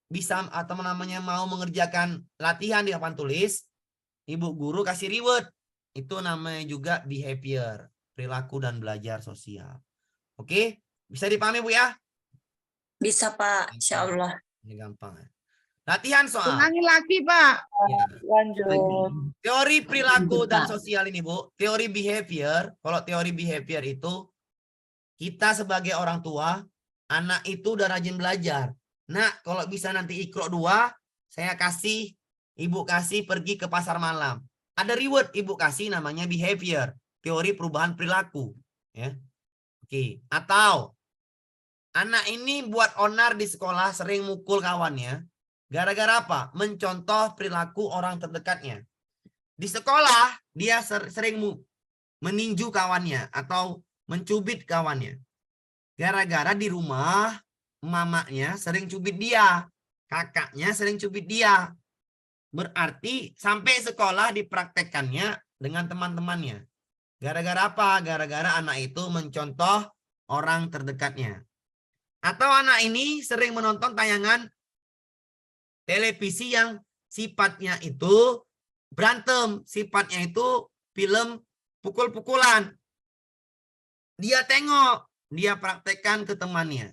bisa atau namanya mau mengerjakan latihan di papan tulis, ibu guru kasih reward. Itu namanya juga behavior, perilaku dan belajar sosial. Oke, bisa dipahami, Bu ya? Bisa, Pak. Insya Allah. Ini gampang ya. Latihan soal. Ulangi lagi, Pak. Ya. Lanjut. Teori perilaku dan sosial ini, Bu. Teori behavior. Kalau teori behavior itu, kita sebagai orang tua, anak itu udah rajin belajar. Nah, kalau bisa nanti Iqra 2, saya kasih, ibu kasih pergi ke pasar malam. Ada reward ibu kasih namanya behavior. Teori perubahan perilaku. Ya. Oke. Atau, anak ini buat onar di sekolah, sering mukul kawannya. Gara-gara apa? Mencontoh perilaku orang terdekatnya. Di sekolah, dia sering meninju kawannya atau mencubit kawannya. Gara-gara di rumah, mamanya sering cubit dia. Kakaknya sering cubit dia. Berarti sampai sekolah dipraktekkannya dengan teman-temannya. Gara-gara apa? Gara-gara anak itu mencontoh orang terdekatnya. Atau anak ini sering menonton tayangan televisi yang sifatnya itu berantem, sifatnya itu film pukul-pukulan. Dia tengok, dia praktekkan ke temannya.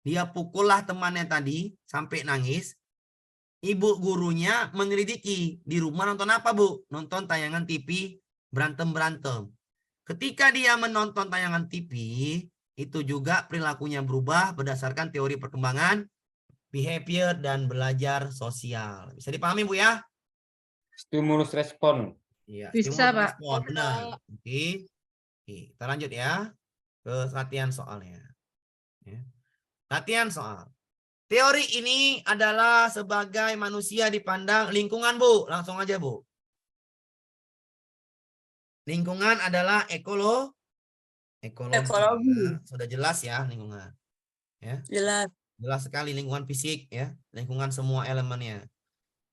Dia pukullah temannya tadi sampai nangis. Ibu gurunya menyelidiki, di rumah nonton apa, Bu? Nonton tayangan TV berantem-berantem. Ketika dia menonton tayangan TV, itu juga perilakunya berubah berdasarkan teori perkembangan behavior dan belajar sosial. Bisa dipahami, Bu ya? Stimulus respon. Iya, Bisa, stimulus Pak. respon, benar. Oke. Oke, kita lanjut ya ke latihan soalnya. Ya. Latihan soal. Teori ini adalah sebagai manusia dipandang lingkungan, Bu. Langsung aja, Bu. Lingkungan adalah ekologi. Ya. Sudah jelas ya lingkungan. Ya. Jelas. Jelas sekali lingkungan fisik ya, lingkungan semua elemennya.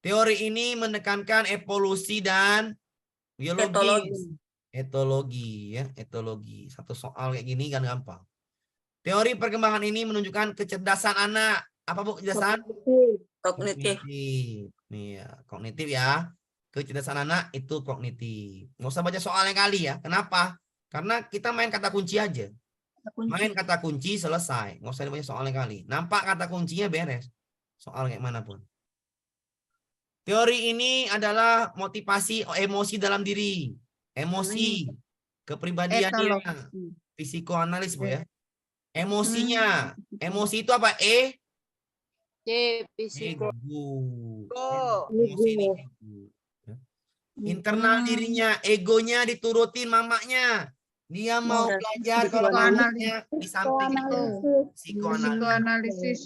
Teori ini menekankan evolusi dan Biologis. Etologi ya, etologi. Satu soal kayak gini kan gampang. Teori perkembangan ini menunjukkan kecerdasan anak. Apa Bu kecerdasan? Kognitif. Nih ya, kognitif ya. Kecerdasan anak itu kognitif. Nggak usah baca soalnya kali ya. Kenapa? Karena kita main kata kunci aja. Main kata kunci selesai. Nggak usah dibaca soalnya kali. Nampak kata kuncinya beres. Soal kayak manapun. Teori ini adalah motivasi emosi dalam diri. Emosi. Kepribadiannya. Etologi. Psikoanalis Bu ya. Emosinya. Emosi itu apa? Ego. Emosi ini ego. Ya. Internal dirinya, egonya diturutin mamanya. Dia mau belajar kalau mamanya di samping itu. Psikoanalis. Psikoanalisis.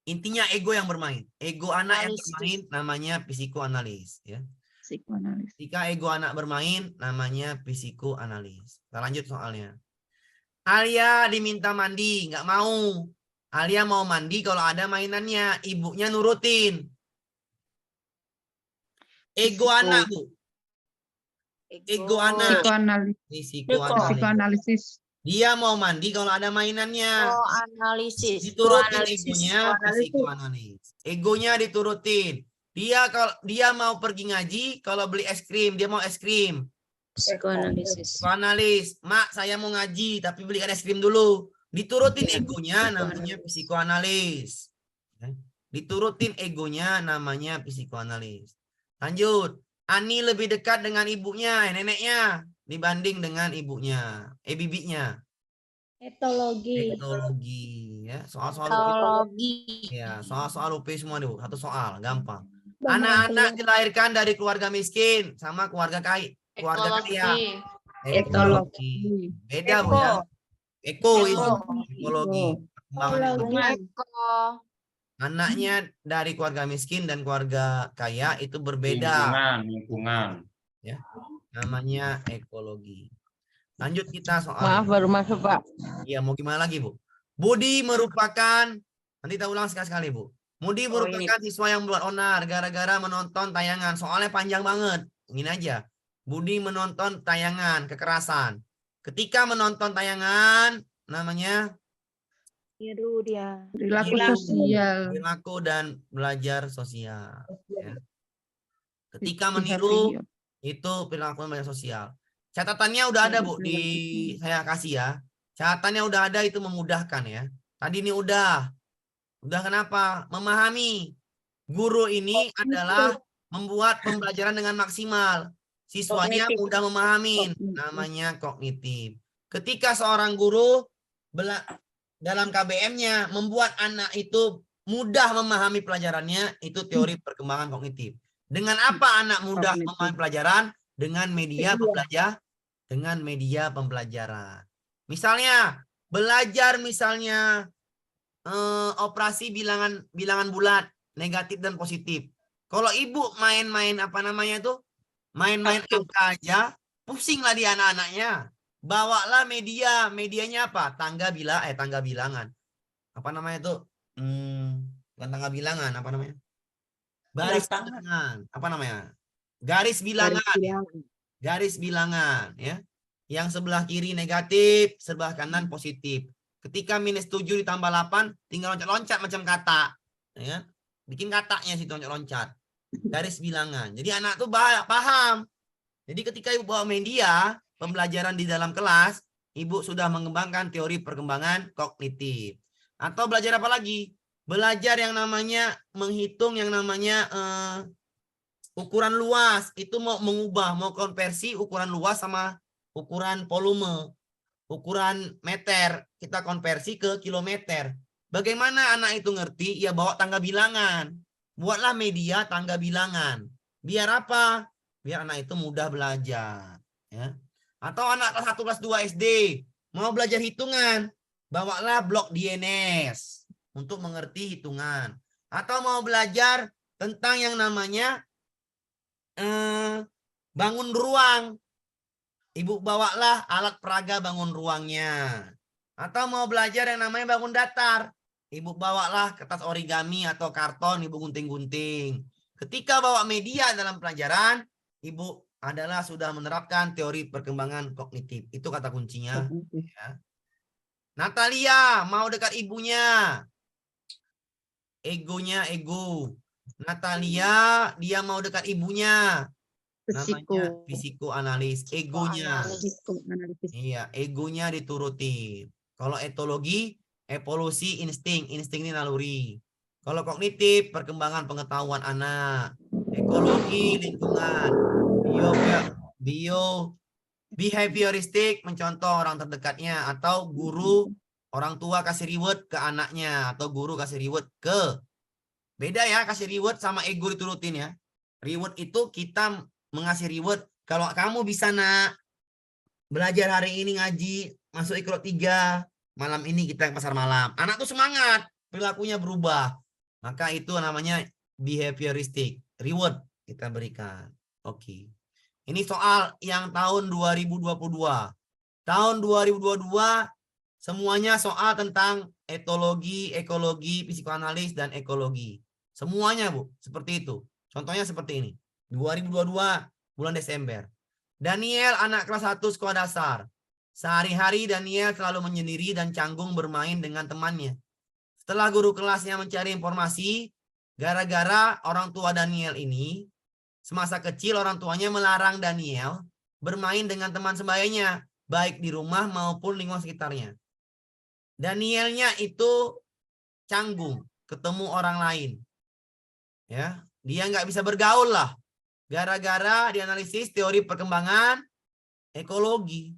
Intinya ego yang bermain. Ego anak yang bermain namanya psikoanalis. Ya. Psikoanalis. Jika ego anak bermain namanya psikoanalis. Kita lanjut soalnya. Alia diminta mandi, nggak mau. Alia mau mandi kalau ada mainannya. Ibunya nurutin. Ego anak, Bu. Ego anak. Psikoanalisis. Dia mau mandi kalau ada mainannya. Analisis. Diturutin egonya, psikoanalis. Egonya diturutin. Dia mau pergi ngaji kalau beli es krim, dia mau es krim. Psikoanalisis. Psikoanalis, Mak saya mau ngaji tapi belikan es krim dulu. Diturutin egonya namanya psikoanalis. Diturutin egonya namanya psikoanalis. Lanjut. Ani lebih dekat dengan ibunya, neneknya dibanding dengan ibunya, bibinya. Etologi. Etologi ya, soal-soal ya, soal-soal UP semua dulu. Satu soal, gampang. Anak-anak dilahirkan dari keluarga miskin sama keluarga kaya. Etologi. Beda Bu ya. Eko itu ekologi. Anaknya dari keluarga miskin dan keluarga kaya itu berbeda. Lingkungan. Ya. Namanya ekologi. Lanjut kita soal. Maaf baru masuk Pak. Iya, mau gimana lagi Bu? Budi merupakan, nanti kita ulang sekali-sekali Bu. Budi merupakan siswa yang buat onar gara-gara menonton tayangan. Soalnya panjang banget. Ini aja. Budi menonton tayangan kekerasan. Ketika menonton tayangan, namanya Perilaku sosial. perilaku dan belajar sosial. Ya. Ketika meniru itu perilaku dan belajar sosial. Catatannya udah ada Bu di saya kasih ya. Catatannya udah ada itu memudahkan ya. Tadi ini udah kenapa? Memahami. Guru ini adalah membuat pembelajaran dengan maksimal. Siswanya mudah memahami, namanya kognitif. Ketika seorang guru dalam KBM-nya membuat anak itu mudah memahami pelajarannya, itu teori perkembangan kognitif. Dengan apa anak mudah memahami pelajaran? Dengan media pembelajaran. Misalnya belajar operasi bilangan bulat, negatif dan positif. Kalau ibu main-main main-main angka aja, pusing lah di anak-anaknya. Bawalah medianya apa? Tangga bilangan. Apa namanya itu? Bukan tangga bilangan, apa namanya? Baris bilangan. Apa namanya? Garis bilangan ya. Yang sebelah kiri negatif, sebelah kanan positif. Ketika -7 ditambah 8, tinggal loncat-loncat macam kata. Ya. Bikin katanya situ loncat-loncat. Garis bilangan. Jadi anak tuh paham. Jadi ketika ibu bawa media pembelajaran di dalam kelas, ibu sudah mengembangkan teori perkembangan kognitif. Atau belajar apa lagi? Belajar yang namanya menghitung yang namanya ukuran luas. Itu mau konversi ukuran luas sama ukuran volume. Ukuran meter kita konversi ke kilometer. Bagaimana anak itu ngerti? Ya bawa tangga bilangan. Buatlah media tangga bilangan. Biar apa? Biar anak itu mudah belajar. Ya. Atau anak kelas 1 kelas 2 SD mau belajar hitungan, bawalah blok DNS untuk mengerti hitungan. Atau mau belajar tentang yang namanya bangun ruang, ibu bawalah alat peraga bangun ruangnya. Atau mau belajar yang namanya bangun datar, ibu bawalah kertas origami atau karton, ibu gunting-gunting. Ketika bawa media dalam pelajaran, Ibu adalah sudah menerapkan teori perkembangan kognitif. Itu kata kuncinya. Ya. Natalia mau dekat ibunya. Egonya ego. Natalia dia mau dekat ibunya. Namanya psikoanalis. Egonya. Iya, egonya diturutin. Kalau etologi, evolusi insting. Insting ini naluri. Kalau kognitif, perkembangan pengetahuan anak. Ekologi, lingkungan. Behavioristik, mencontoh orang terdekatnya. Atau guru, orang tua kasih reward ke anaknya. Atau guru kasih reward ke. Beda ya, kasih reward sama ego diturutin ya. Reward itu kita mengasih reward. Kalau kamu bisa nak, belajar hari ini ngaji, masuk ikhrok 3, malam ini kita ke pasar malam. Anak tuh semangat, perilakunya berubah. Maka itu namanya behavioristik. Reward kita berikan. Oke. Ini soal yang tahun 2022. Tahun 2022 semuanya soal tentang etologi, ekologi, psikoanalis, dan ekologi. Semuanya, Bu. Seperti itu. Contohnya seperti ini. 2022 bulan Desember. Daniel anak kelas 1 sekolah dasar. Sehari-hari Daniel selalu menyendiri dan canggung bermain dengan temannya. Setelah guru kelasnya mencari informasi, gara-gara orang tua Daniel ini, semasa kecil orang tuanya melarang Daniel bermain dengan teman sebayanya, baik di rumah maupun lingkungan sekitarnya. Danielnya itu canggung, ketemu orang lain. Ya, dia nggak bisa bergaul lah. Gara-gara dianalisis teori perkembangan ekologi.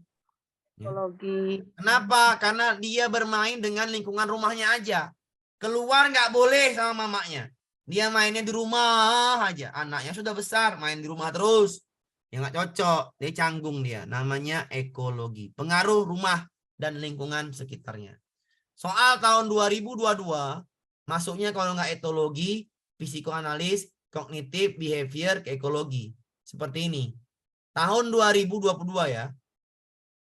Ekologi. Kenapa? Karena dia bermain dengan lingkungan rumahnya aja. Keluar nggak boleh sama mamanya. Dia mainnya di rumah aja. Anaknya sudah besar, main di rumah terus. Ya nggak cocok. Dia canggung dia. Namanya ekologi. Pengaruh rumah dan lingkungan sekitarnya. Soal tahun 2022, masuknya kalau nggak etologi, psikoanalis, kognitif, behavior, ke ekologi. Seperti ini. Tahun 2022 ya.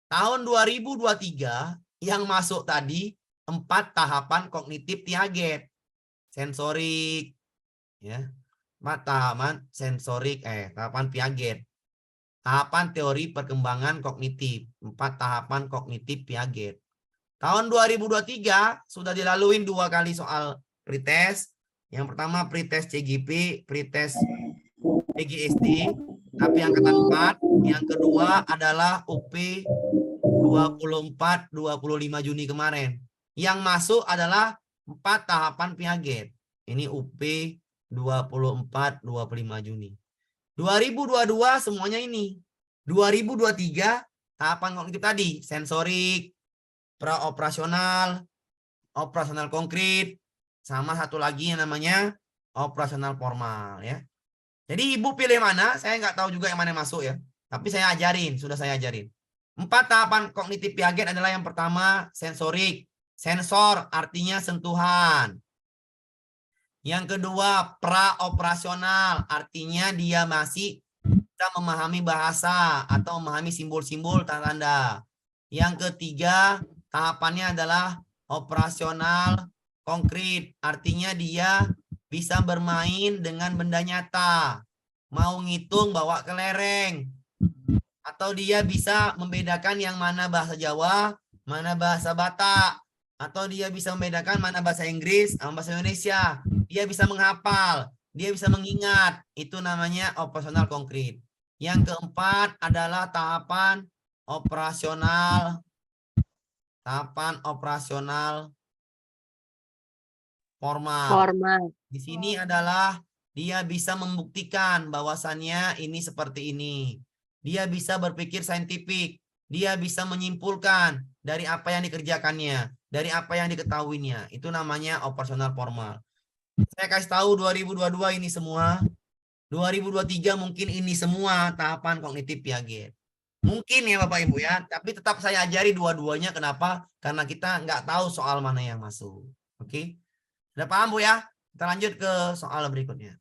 Tahun 2023 yang masuk tadi 4 tahapan kognitif Piaget. Sensorik ya. 4 tahapan sensorik tahapan Piaget. Tahapan teori perkembangan kognitif. 4 tahapan kognitif Piaget. Tahun 2023 sudah dilaluin 2 kali soal pretest. Yang pertama pretest CGP, pretest PGSD, tapi angkatan 4. Yang kedua adalah UP 24-25 Juni kemarin. Yang masuk adalah 4 tahapan Piaget. Ini UP 24-25 Juni. 2022 semuanya ini. 2023 tahapan kognitif tadi, sensorik, praoperasional, operasional konkret, sama satu lagi yang namanya operasional formal ya. Jadi ibu pilih mana? Saya nggak tahu juga yang mana masuk ya. Tapi saya ajarin, sudah saya ajarin. 4 tahapan kognitif Piaget adalah yang pertama sensorik. Sensor artinya sentuhan. Yang kedua praoperasional artinya dia masih bisa memahami bahasa atau memahami simbol-simbol tanda-tanda. Yang ketiga tahapannya adalah operasional konkret. Artinya dia bisa bermain dengan benda nyata. Mau ngitung bawa kelereng. Atau dia bisa membedakan yang mana bahasa Jawa, mana bahasa Batak. Atau dia bisa membedakan mana bahasa Inggris sama bahasa Indonesia. Dia bisa menghafal. Dia bisa mengingat. Itu namanya operasional konkret. Yang keempat adalah tahapan operasional. Tahapan operasional formal. Di sini adalah dia bisa membuktikan bahwasannya ini seperti ini. Dia bisa berpikir saintifik. Dia bisa menyimpulkan dari apa yang dikerjakannya, dari apa yang diketahuinya. Itu namanya operasional formal. Saya kasih tahu 2022 ini semua. 2023 mungkin ini semua tahapan kognitif Piaget. Mungkin ya Bapak Ibu ya, tapi tetap saya ajari dua-duanya. Kenapa? Karena kita nggak tahu soal mana yang masuk. Oke? Sudah paham Bu ya? Kita lanjut ke soal berikutnya.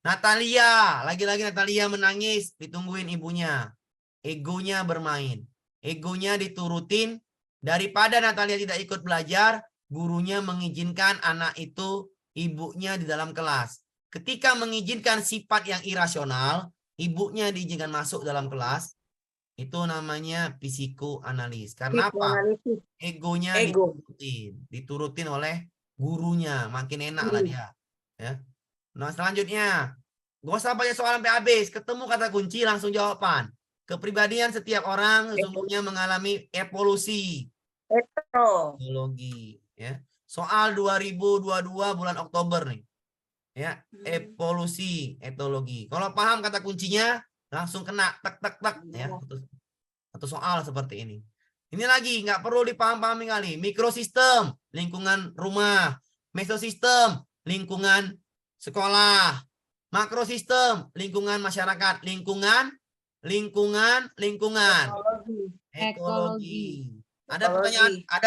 Natalia, lagi-lagi Natalia menangis, ditungguin ibunya. Egonya bermain. Egonya diturutin. Daripada Natalia tidak ikut belajar, gurunya mengizinkan anak itu ibunya di dalam kelas. Ketika mengizinkan sifat yang irasional, ibunya diizinkan masuk dalam kelas, itu namanya psikoanalis. Karena apa? Psikoanalisis. Egonya Ego. diturutin oleh gurunya, makin enak lah dia. Ya. Nah, selanjutnya, gak usah baca soal sampai habis, ketemu kata kunci langsung jawaban. Kepribadian setiap orang sesungguhnya mengalami evolusi. Etologi, ya. Soal 2022 bulan Oktober nih. Ya, evolusi, etologi. Kalau paham kata kuncinya, langsung kena tek tek tek ya. Satu soal seperti ini. Ini lagi nggak perlu dipaham-pahami kali. Mikrosistem, lingkungan rumah. Mesosistem, lingkungan sekolah. Makrosistem, lingkungan masyarakat. Lingkungan. Ekologi. Ada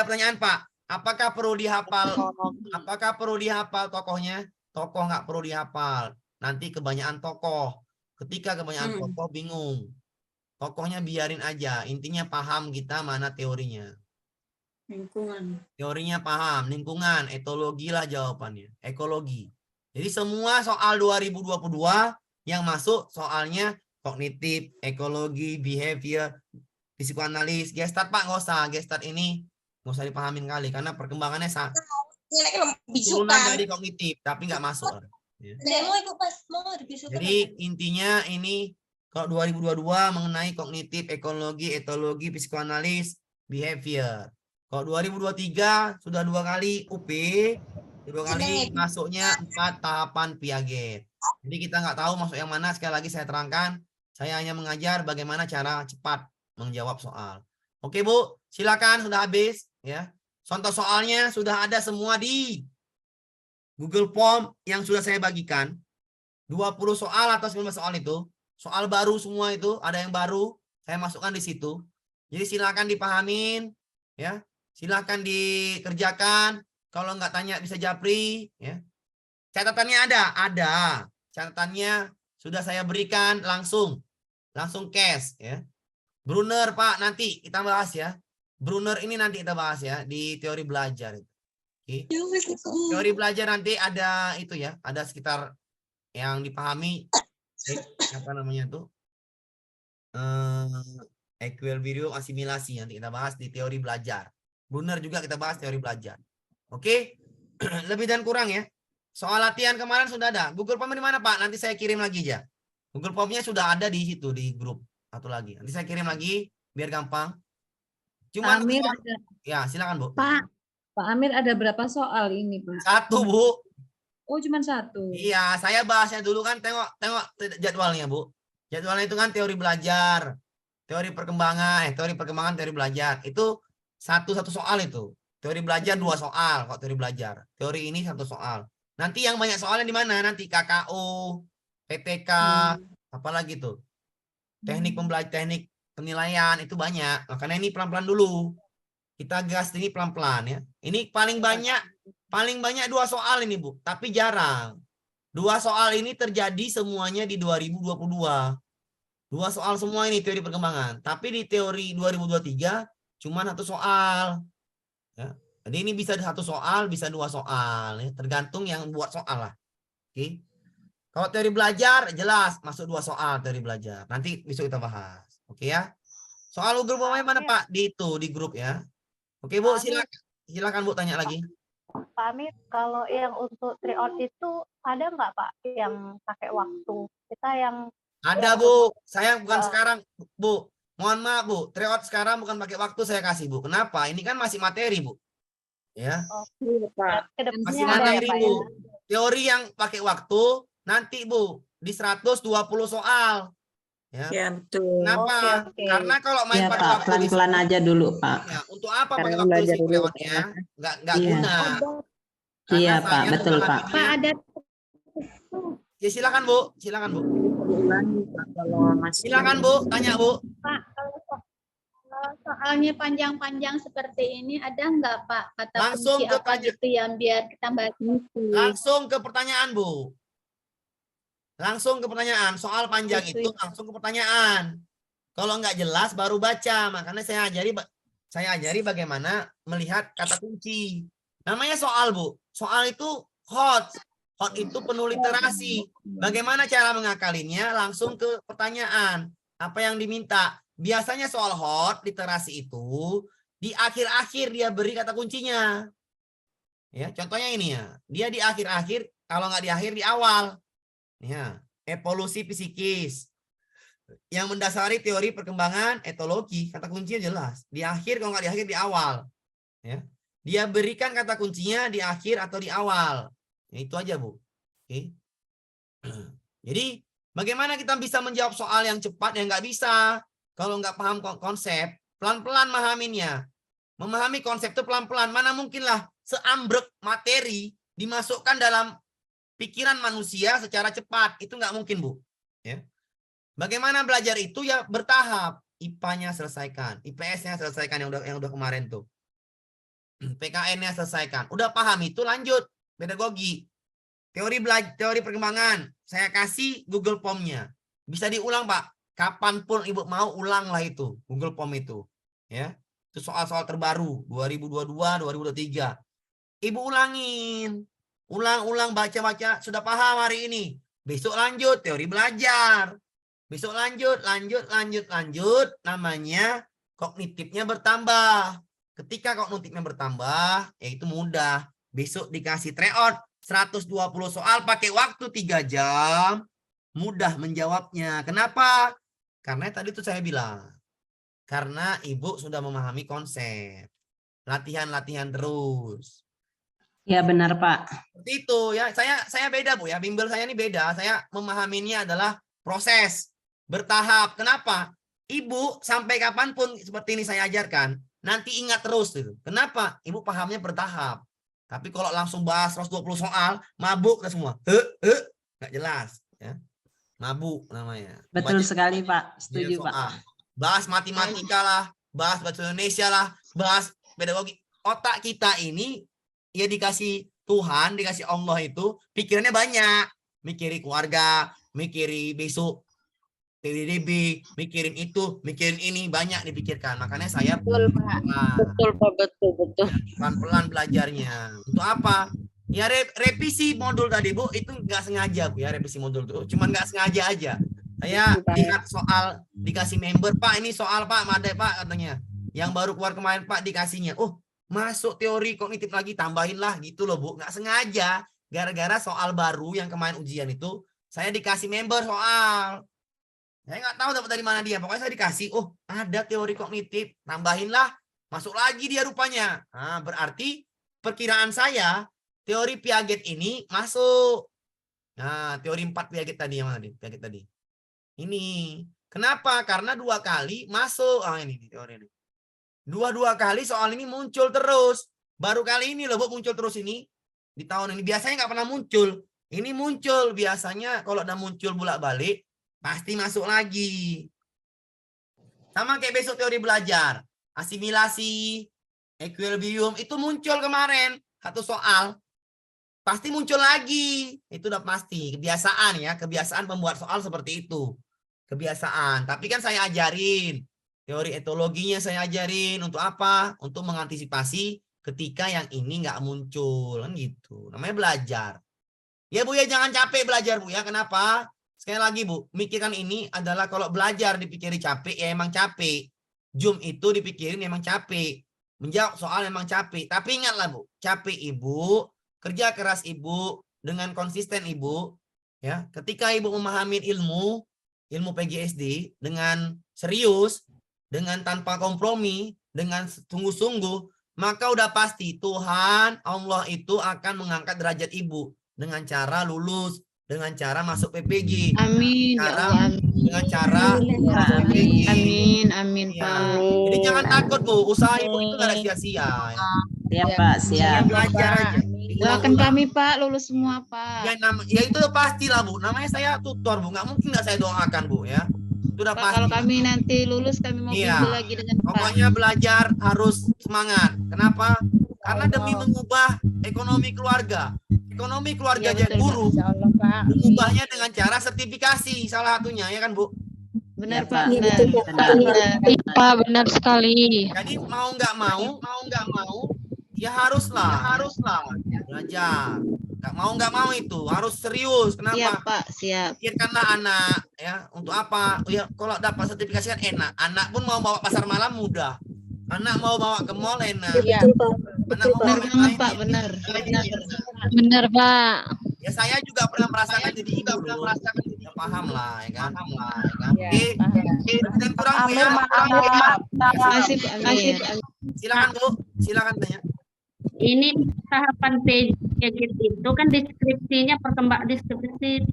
pertanyaan Pak. Apakah perlu dihafal? Apakah perlu dihafal tokohnya? Tokoh nggak perlu dihafal. Nanti kebanyakan tokoh. Ketika kebanyakan tokoh bingung. Tokohnya biarin aja. Intinya paham kita mana teorinya. Lingkungan. Teorinya paham. Lingkungan. Etologi lah jawabannya. Ekologi. Jadi semua soal 2022 yang masuk soalnya kognitif, ekologi, behavior, psikoanalis, Gestalt Pak nggak usah. Gestalt ini nggak usah dipahamin kali karena perkembangannya turunan dari kognitif tapi nggak masuk. Ya. Jadi intinya ini kalau 2022 mengenai kognitif, ekologi, etologi, psikoanalis, behavior. Kalau 2023 sudah 2 kali UP, 2 kali masuknya 4 tahapan Piaget. Jadi kita nggak tahu masuk yang mana. Sekali lagi saya terangkan, saya hanya mengajar bagaimana cara cepat menjawab soal. Oke Bu, silakan sudah habis ya. Contoh soalnya sudah ada semua di Google Form yang sudah saya bagikan. 20 soal atau 19 soal itu. Soal baru semua itu, ada yang baru, saya masukkan di situ. Jadi silakan dipahamin, ya. Silakan dikerjakan. Kalau nggak tanya bisa japri, ya. Catatannya ada. Catatannya sudah saya berikan langsung cash, ya. Brunner Pak, nanti kita bahas ya. Brunner ini nanti kita bahas ya di teori belajar. Oke. Teori belajar nanti ada itu ya, ada sekitar yang dipahami apa namanya tuh equilibrium asimilasi nanti kita bahas di teori belajar. Brunner juga kita bahas teori belajar. Oke, lebih dan kurang ya. Soal latihan kemarin sudah ada. Google Form di mana Pak? Nanti saya kirim lagi ya. Google Formnya sudah ada di situ di grup satu lagi. Nanti saya kirim lagi biar gampang. Cuma Amir ya silakan Bu. Pak Amir ada berapa soal ini Pak? 1 Bu. Oh cuma 1. Iya, saya bahasnya dulu kan tengok jadwalnya, Bu. Jadwalnya itu kan teori belajar, teori perkembangan, teori belajar. Itu satu soal itu. Teori belajar 2 soal kok teori belajar. Teori ini 1 soal. Nanti yang banyak soalnya di mana? Nanti KKO, PTK, apalagi tuh. Teknik penilaian itu banyak. Makanya ini pelan-pelan dulu. Kita gas ini pelan-pelan ya. Ini paling banyak 2 soal ini Bu, tapi jarang. 2 soal ini terjadi semuanya di 2022. 2 soal semua ini teori perkembangan, tapi di teori 2023 cuma 1 soal. Ya. Jadi ini bisa 1 soal, bisa 2 soal, ya. Tergantung yang buat soal lah. Oke. Kalau teori belajar jelas masuk 2 soal teori belajar. Nanti besok kita bahas. Oke ya. Soal grup mana Pak? Di grup ya. Oke Bu, silakan Bu tanya lagi. Pak Amir, kalau yang untuk tryout itu ada nggak Pak yang pakai waktu? Kita yang ada Bu, saya bukan sekarang Bu. Mohon maaf Bu, tryout sekarang bukan pakai waktu saya kasih Bu. Kenapa? Ini kan masih materi Bu. Ya. Masih materi Bu. Teori yang pakai waktu nanti Bu di 120 soal. Ya, betul. Kenapa? Karena kalau main Ya pakai Pak, waktu pelan-pelan aja dulu Pak. Ya, untuk apa pakai Karena waktu belajar di dulu, tryoutnya? Nggak Iya. guna. Iya Karena Pak, saya betul juga Pak. latihannya- Pak ada Ya silakan Bu, silakan Bu. Diulangi, Pak, kalau masih Silakan Bu, tanya Bu. Pak kalau soalnya panjang-panjang seperti ini ada nggak Pak kata Langsung kunci ke apa gitu yang biar kita baca? Langsung ke pertanyaan Bu. Langsung ke pertanyaan. Soal panjang itu langsung ke pertanyaan. Kalau nggak jelas baru baca. Makanya saya ajari bagaimana melihat kata kunci. Namanya soal Bu. Soal itu hot. Hot itu penuh literasi. Bagaimana cara mengakalinya? Langsung ke pertanyaan. Apa yang diminta? Biasanya soal hot literasi itu di akhir-akhir dia beri kata kuncinya. Ya, contohnya ini ya. Dia di akhir-akhir, kalau nggak di akhir di awal. Ya, evolusi psikis. Yang mendasari teori perkembangan etologi, kata kuncinya jelas. Di akhir, kalau nggak di akhir di awal. Ya. Dia berikan kata kuncinya di akhir atau di awal. Ya, itu aja, Bu. Oke. Jadi, bagaimana kita bisa menjawab soal yang cepat? Yang nggak bisa. Kalau nggak paham konsep, pelan-pelan memahaminya. Memahami konsep itu pelan-pelan. Mana mungkinlah seambrek materi dimasukkan dalam pikiran manusia secara cepat. Itu nggak mungkin, Bu. Ya. Bagaimana belajar itu? Ya bertahap. IPA-nya selesaikan. IPS-nya selesaikan yang udah kemarin tuh. PKN-nya selesaikan. Udah paham itu, lanjut. Pedagogi. Teori perkembangan. Saya kasih Google Form-nya. Bisa diulang, Pak. Kapanpun Ibu mau, ulanglah itu. Google Form itu. Ya. Itu soal-soal terbaru. 2022, 2023. Ibu ulangin. Ulang-ulang, baca-baca. Sudah paham hari ini. Besok lanjut. Teori belajar. Besok lanjut. Namanya kognitifnya bertambah. Ketika kognitifnya bertambah, ya itu mudah. Besok dikasih tryout 120 soal pakai waktu 3 jam. Mudah menjawabnya. Kenapa? Karena tadi itu saya bilang. Karena Ibu sudah memahami konsep. Latihan-latihan terus. Ya benar Pak. Seperti itu ya. Saya beda, Bu ya. Bimbel saya ini beda. Saya memahaminya adalah proses bertahap. Kenapa? Ibu sampai kapanpun seperti ini saya ajarkan, nanti ingat terus gitu. Kenapa? Ibu pahamnya bertahap. Tapi kalau langsung bahas 120 soal, mabuk dah semua. Nggak jelas ya. Mabuk namanya. Betul Banyak sekali Pak. Setuju soal. Pak. Bahas matematika lah, bahas bahasa Indonesia lah, bahas pedagogi. Otak kita ini ya dikasih Tuhan, dikasih Allah itu pikirannya banyak. Mikirin keluarga, mikirin besok TDDB, mikirin itu, mikirin ini, banyak dipikirkan. Makanya saya Betul, Pak. Betul, Pak. Betul. pelan-pelan belajarnya. Untuk apa? Ya revisi modul tadi, Bu, itu nggak sengaja, Bu ya, revisi modul itu. Cuman nggak sengaja aja. Saya lihat soal dikasih member, Pak, ini soal Pak, Made Pak katanya. Yang baru keluar kemarin Pak dikasihnya. Oh, masuk teori kognitif lagi, tambahin lah gitu loh, Bu. Nggak sengaja. Gara-gara soal baru yang kemarin ujian itu, saya dikasih member soal. Saya nggak tahu dapat dari mana dia. Pokoknya saya dikasih, oh ada teori kognitif, tambahinlah, masuk lagi dia rupanya. Nah, berarti perkiraan saya, teori Piaget ini masuk. Nah, teori 4 Piaget tadi, yang mana nih? Piaget tadi. Ini. Kenapa? Karena 2 kali masuk. Ah, ini teori ini. 2 kali soal ini muncul terus. Baru kali ini loh, Bu, muncul terus ini. Di tahun ini. Biasanya nggak pernah muncul. Ini muncul. Biasanya kalau udah muncul bolak-balik, pasti masuk lagi. Sama kayak besok teori belajar. Asimilasi, equilibrium, itu muncul kemarin. 1 soal. Pasti muncul lagi. Itu udah pasti. Kebiasaan ya. Kebiasaan membuat soal seperti itu. Kebiasaan. Tapi kan saya ajarin. Teori etologinya saya ajarin. Untuk apa? Untuk mengantisipasi ketika yang ini nggak muncul. Kan gitu. Namanya belajar. Ya Bu ya, jangan capek belajar Bu ya. Kenapa? Sekali lagi Bu, mikirkan ini adalah kalau belajar dipikirin capek, ya emang capek. Zoom itu dipikirin emang capek. Menjawab soal emang capek. Tapi ingatlah Bu, capek Ibu, kerja keras Ibu, dengan konsisten Ibu. Ya, ketika Ibu memahami ilmu PGSD dengan serius, dengan tanpa kompromi, dengan sungguh-sungguh, maka udah pasti Tuhan, Allah itu akan mengangkat derajat Ibu dengan cara lulus, dengan cara masuk PPG, Amin. Ya Allah, amin. dengan cara masuk PPG. Amin, Ya. Pak. Jadi jangan takut Bu, usaha Ibu itu nggak ada sia-sia. Ya. Siap Pak, Ya, siap. belajar aja. Doakan kami Pak, lulus semua Pak. Ya itu udah pastilah Bu. Namanya saya tutor Bu, nggak mungkin nggak saya doakan Bu ya. Itu udah Pak, pasti. kalau kami nanti lulus kami mau Iya. bimbel lagi dengan Pak. Pokoknya belajar harus semangat. Kenapa? Karena demi mengubah ekonomi keluarga. Ekonomi keluarga Ya, jadi betul, guru, Pak. Insya Allah, Pak. mengubahnya dengan cara sertifikasi salah satunya ya kan Bu. Benar Ya, Pak. Pak. Benar. Benar. Pak, benar sekali. Jadi mau nggak mau, ya haruslah belajar. nggak mau itu harus serius. Siap, Kenapa? Pak. Siap. Pikirkanlah anak ya, untuk apa? Ya kalau dapat sertifikasi kan enak. Anak pun mau bawa pasar malam mudah. Anak mau bawa ke mall enak. Iya. Anak mau Benar bawa banget, main, Pak. ya. Benar. Benar, Pak. Ya saya juga pernah merasakan jadi ibu dulu. Ya, paham lah ya kan. Oke. Dan kurang Bu, ya. Makasih, Pak Amir. Silakan Bu, silakan tanya. Ini tahapan PJKIT itu kan deskripsi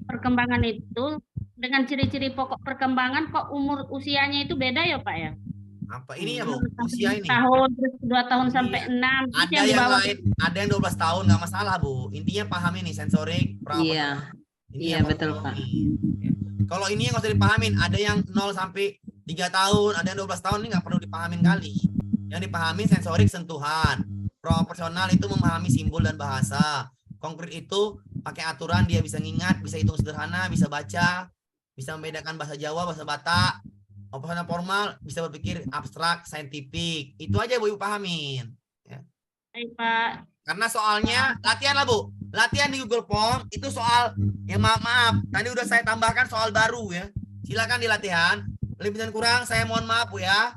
perkembangan itu dengan ciri-ciri pokok perkembangan kok usianya itu beda ya Pak ya? Apa ini ya Bu? Usia ini. Tahun, terus 2 tahun sampai Iya. 6. Terus Ada yang di yang bawah lain, ada yang 12 tahun nggak masalah Bu. Intinya pahami nih sensorik, Iya. Ini Iya, yang betul, mau Pak. dipahami. Ya. Kalau ini yang nggak usah dipahamin, ada yang 0 sampai 3 tahun, ada yang 12 tahun, ini nggak perlu dipahamin kali. Yang dipahami sensorik sentuhan. Proporsional itu memahami simbol dan bahasa. Konkret itu pakai aturan, dia bisa ngingat, bisa hitung sederhana, bisa baca, bisa membedakan bahasa Jawa, bahasa Batak. Operasional formal bisa berpikir abstrak, saintifik. Itu aja Bu Ibu pahamin. Baik, Pak. Karena soalnya latihan lah Bu. Latihan di Google Form itu soal yang maaf. Tadi udah saya tambahkan soal baru ya. Silakan di latihan. Lebih dan kurang saya mohon maaf Bu ya.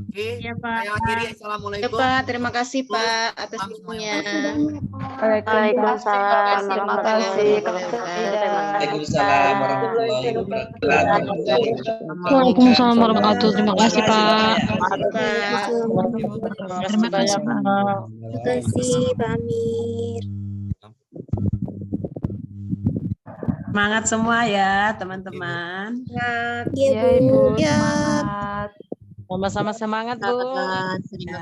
Oke. Iya, Pak. Saya akhiri. Ya, Assalamualaikum. Pak. Terima kasih, Pak, atas Maaf ilmunya. Waalaikumsalam. Terima kasih. Waalaikumsalam warahmatullahi wabarakatuh. Waalaikumsalam warahmatullahi wabarakatuh. Terima kasih, Pak. Terima kasih, Pak. Terima kasih Pak Amir. Semangat semua ya, teman-teman. Iya Bu. Sama-sama semangat, Bu.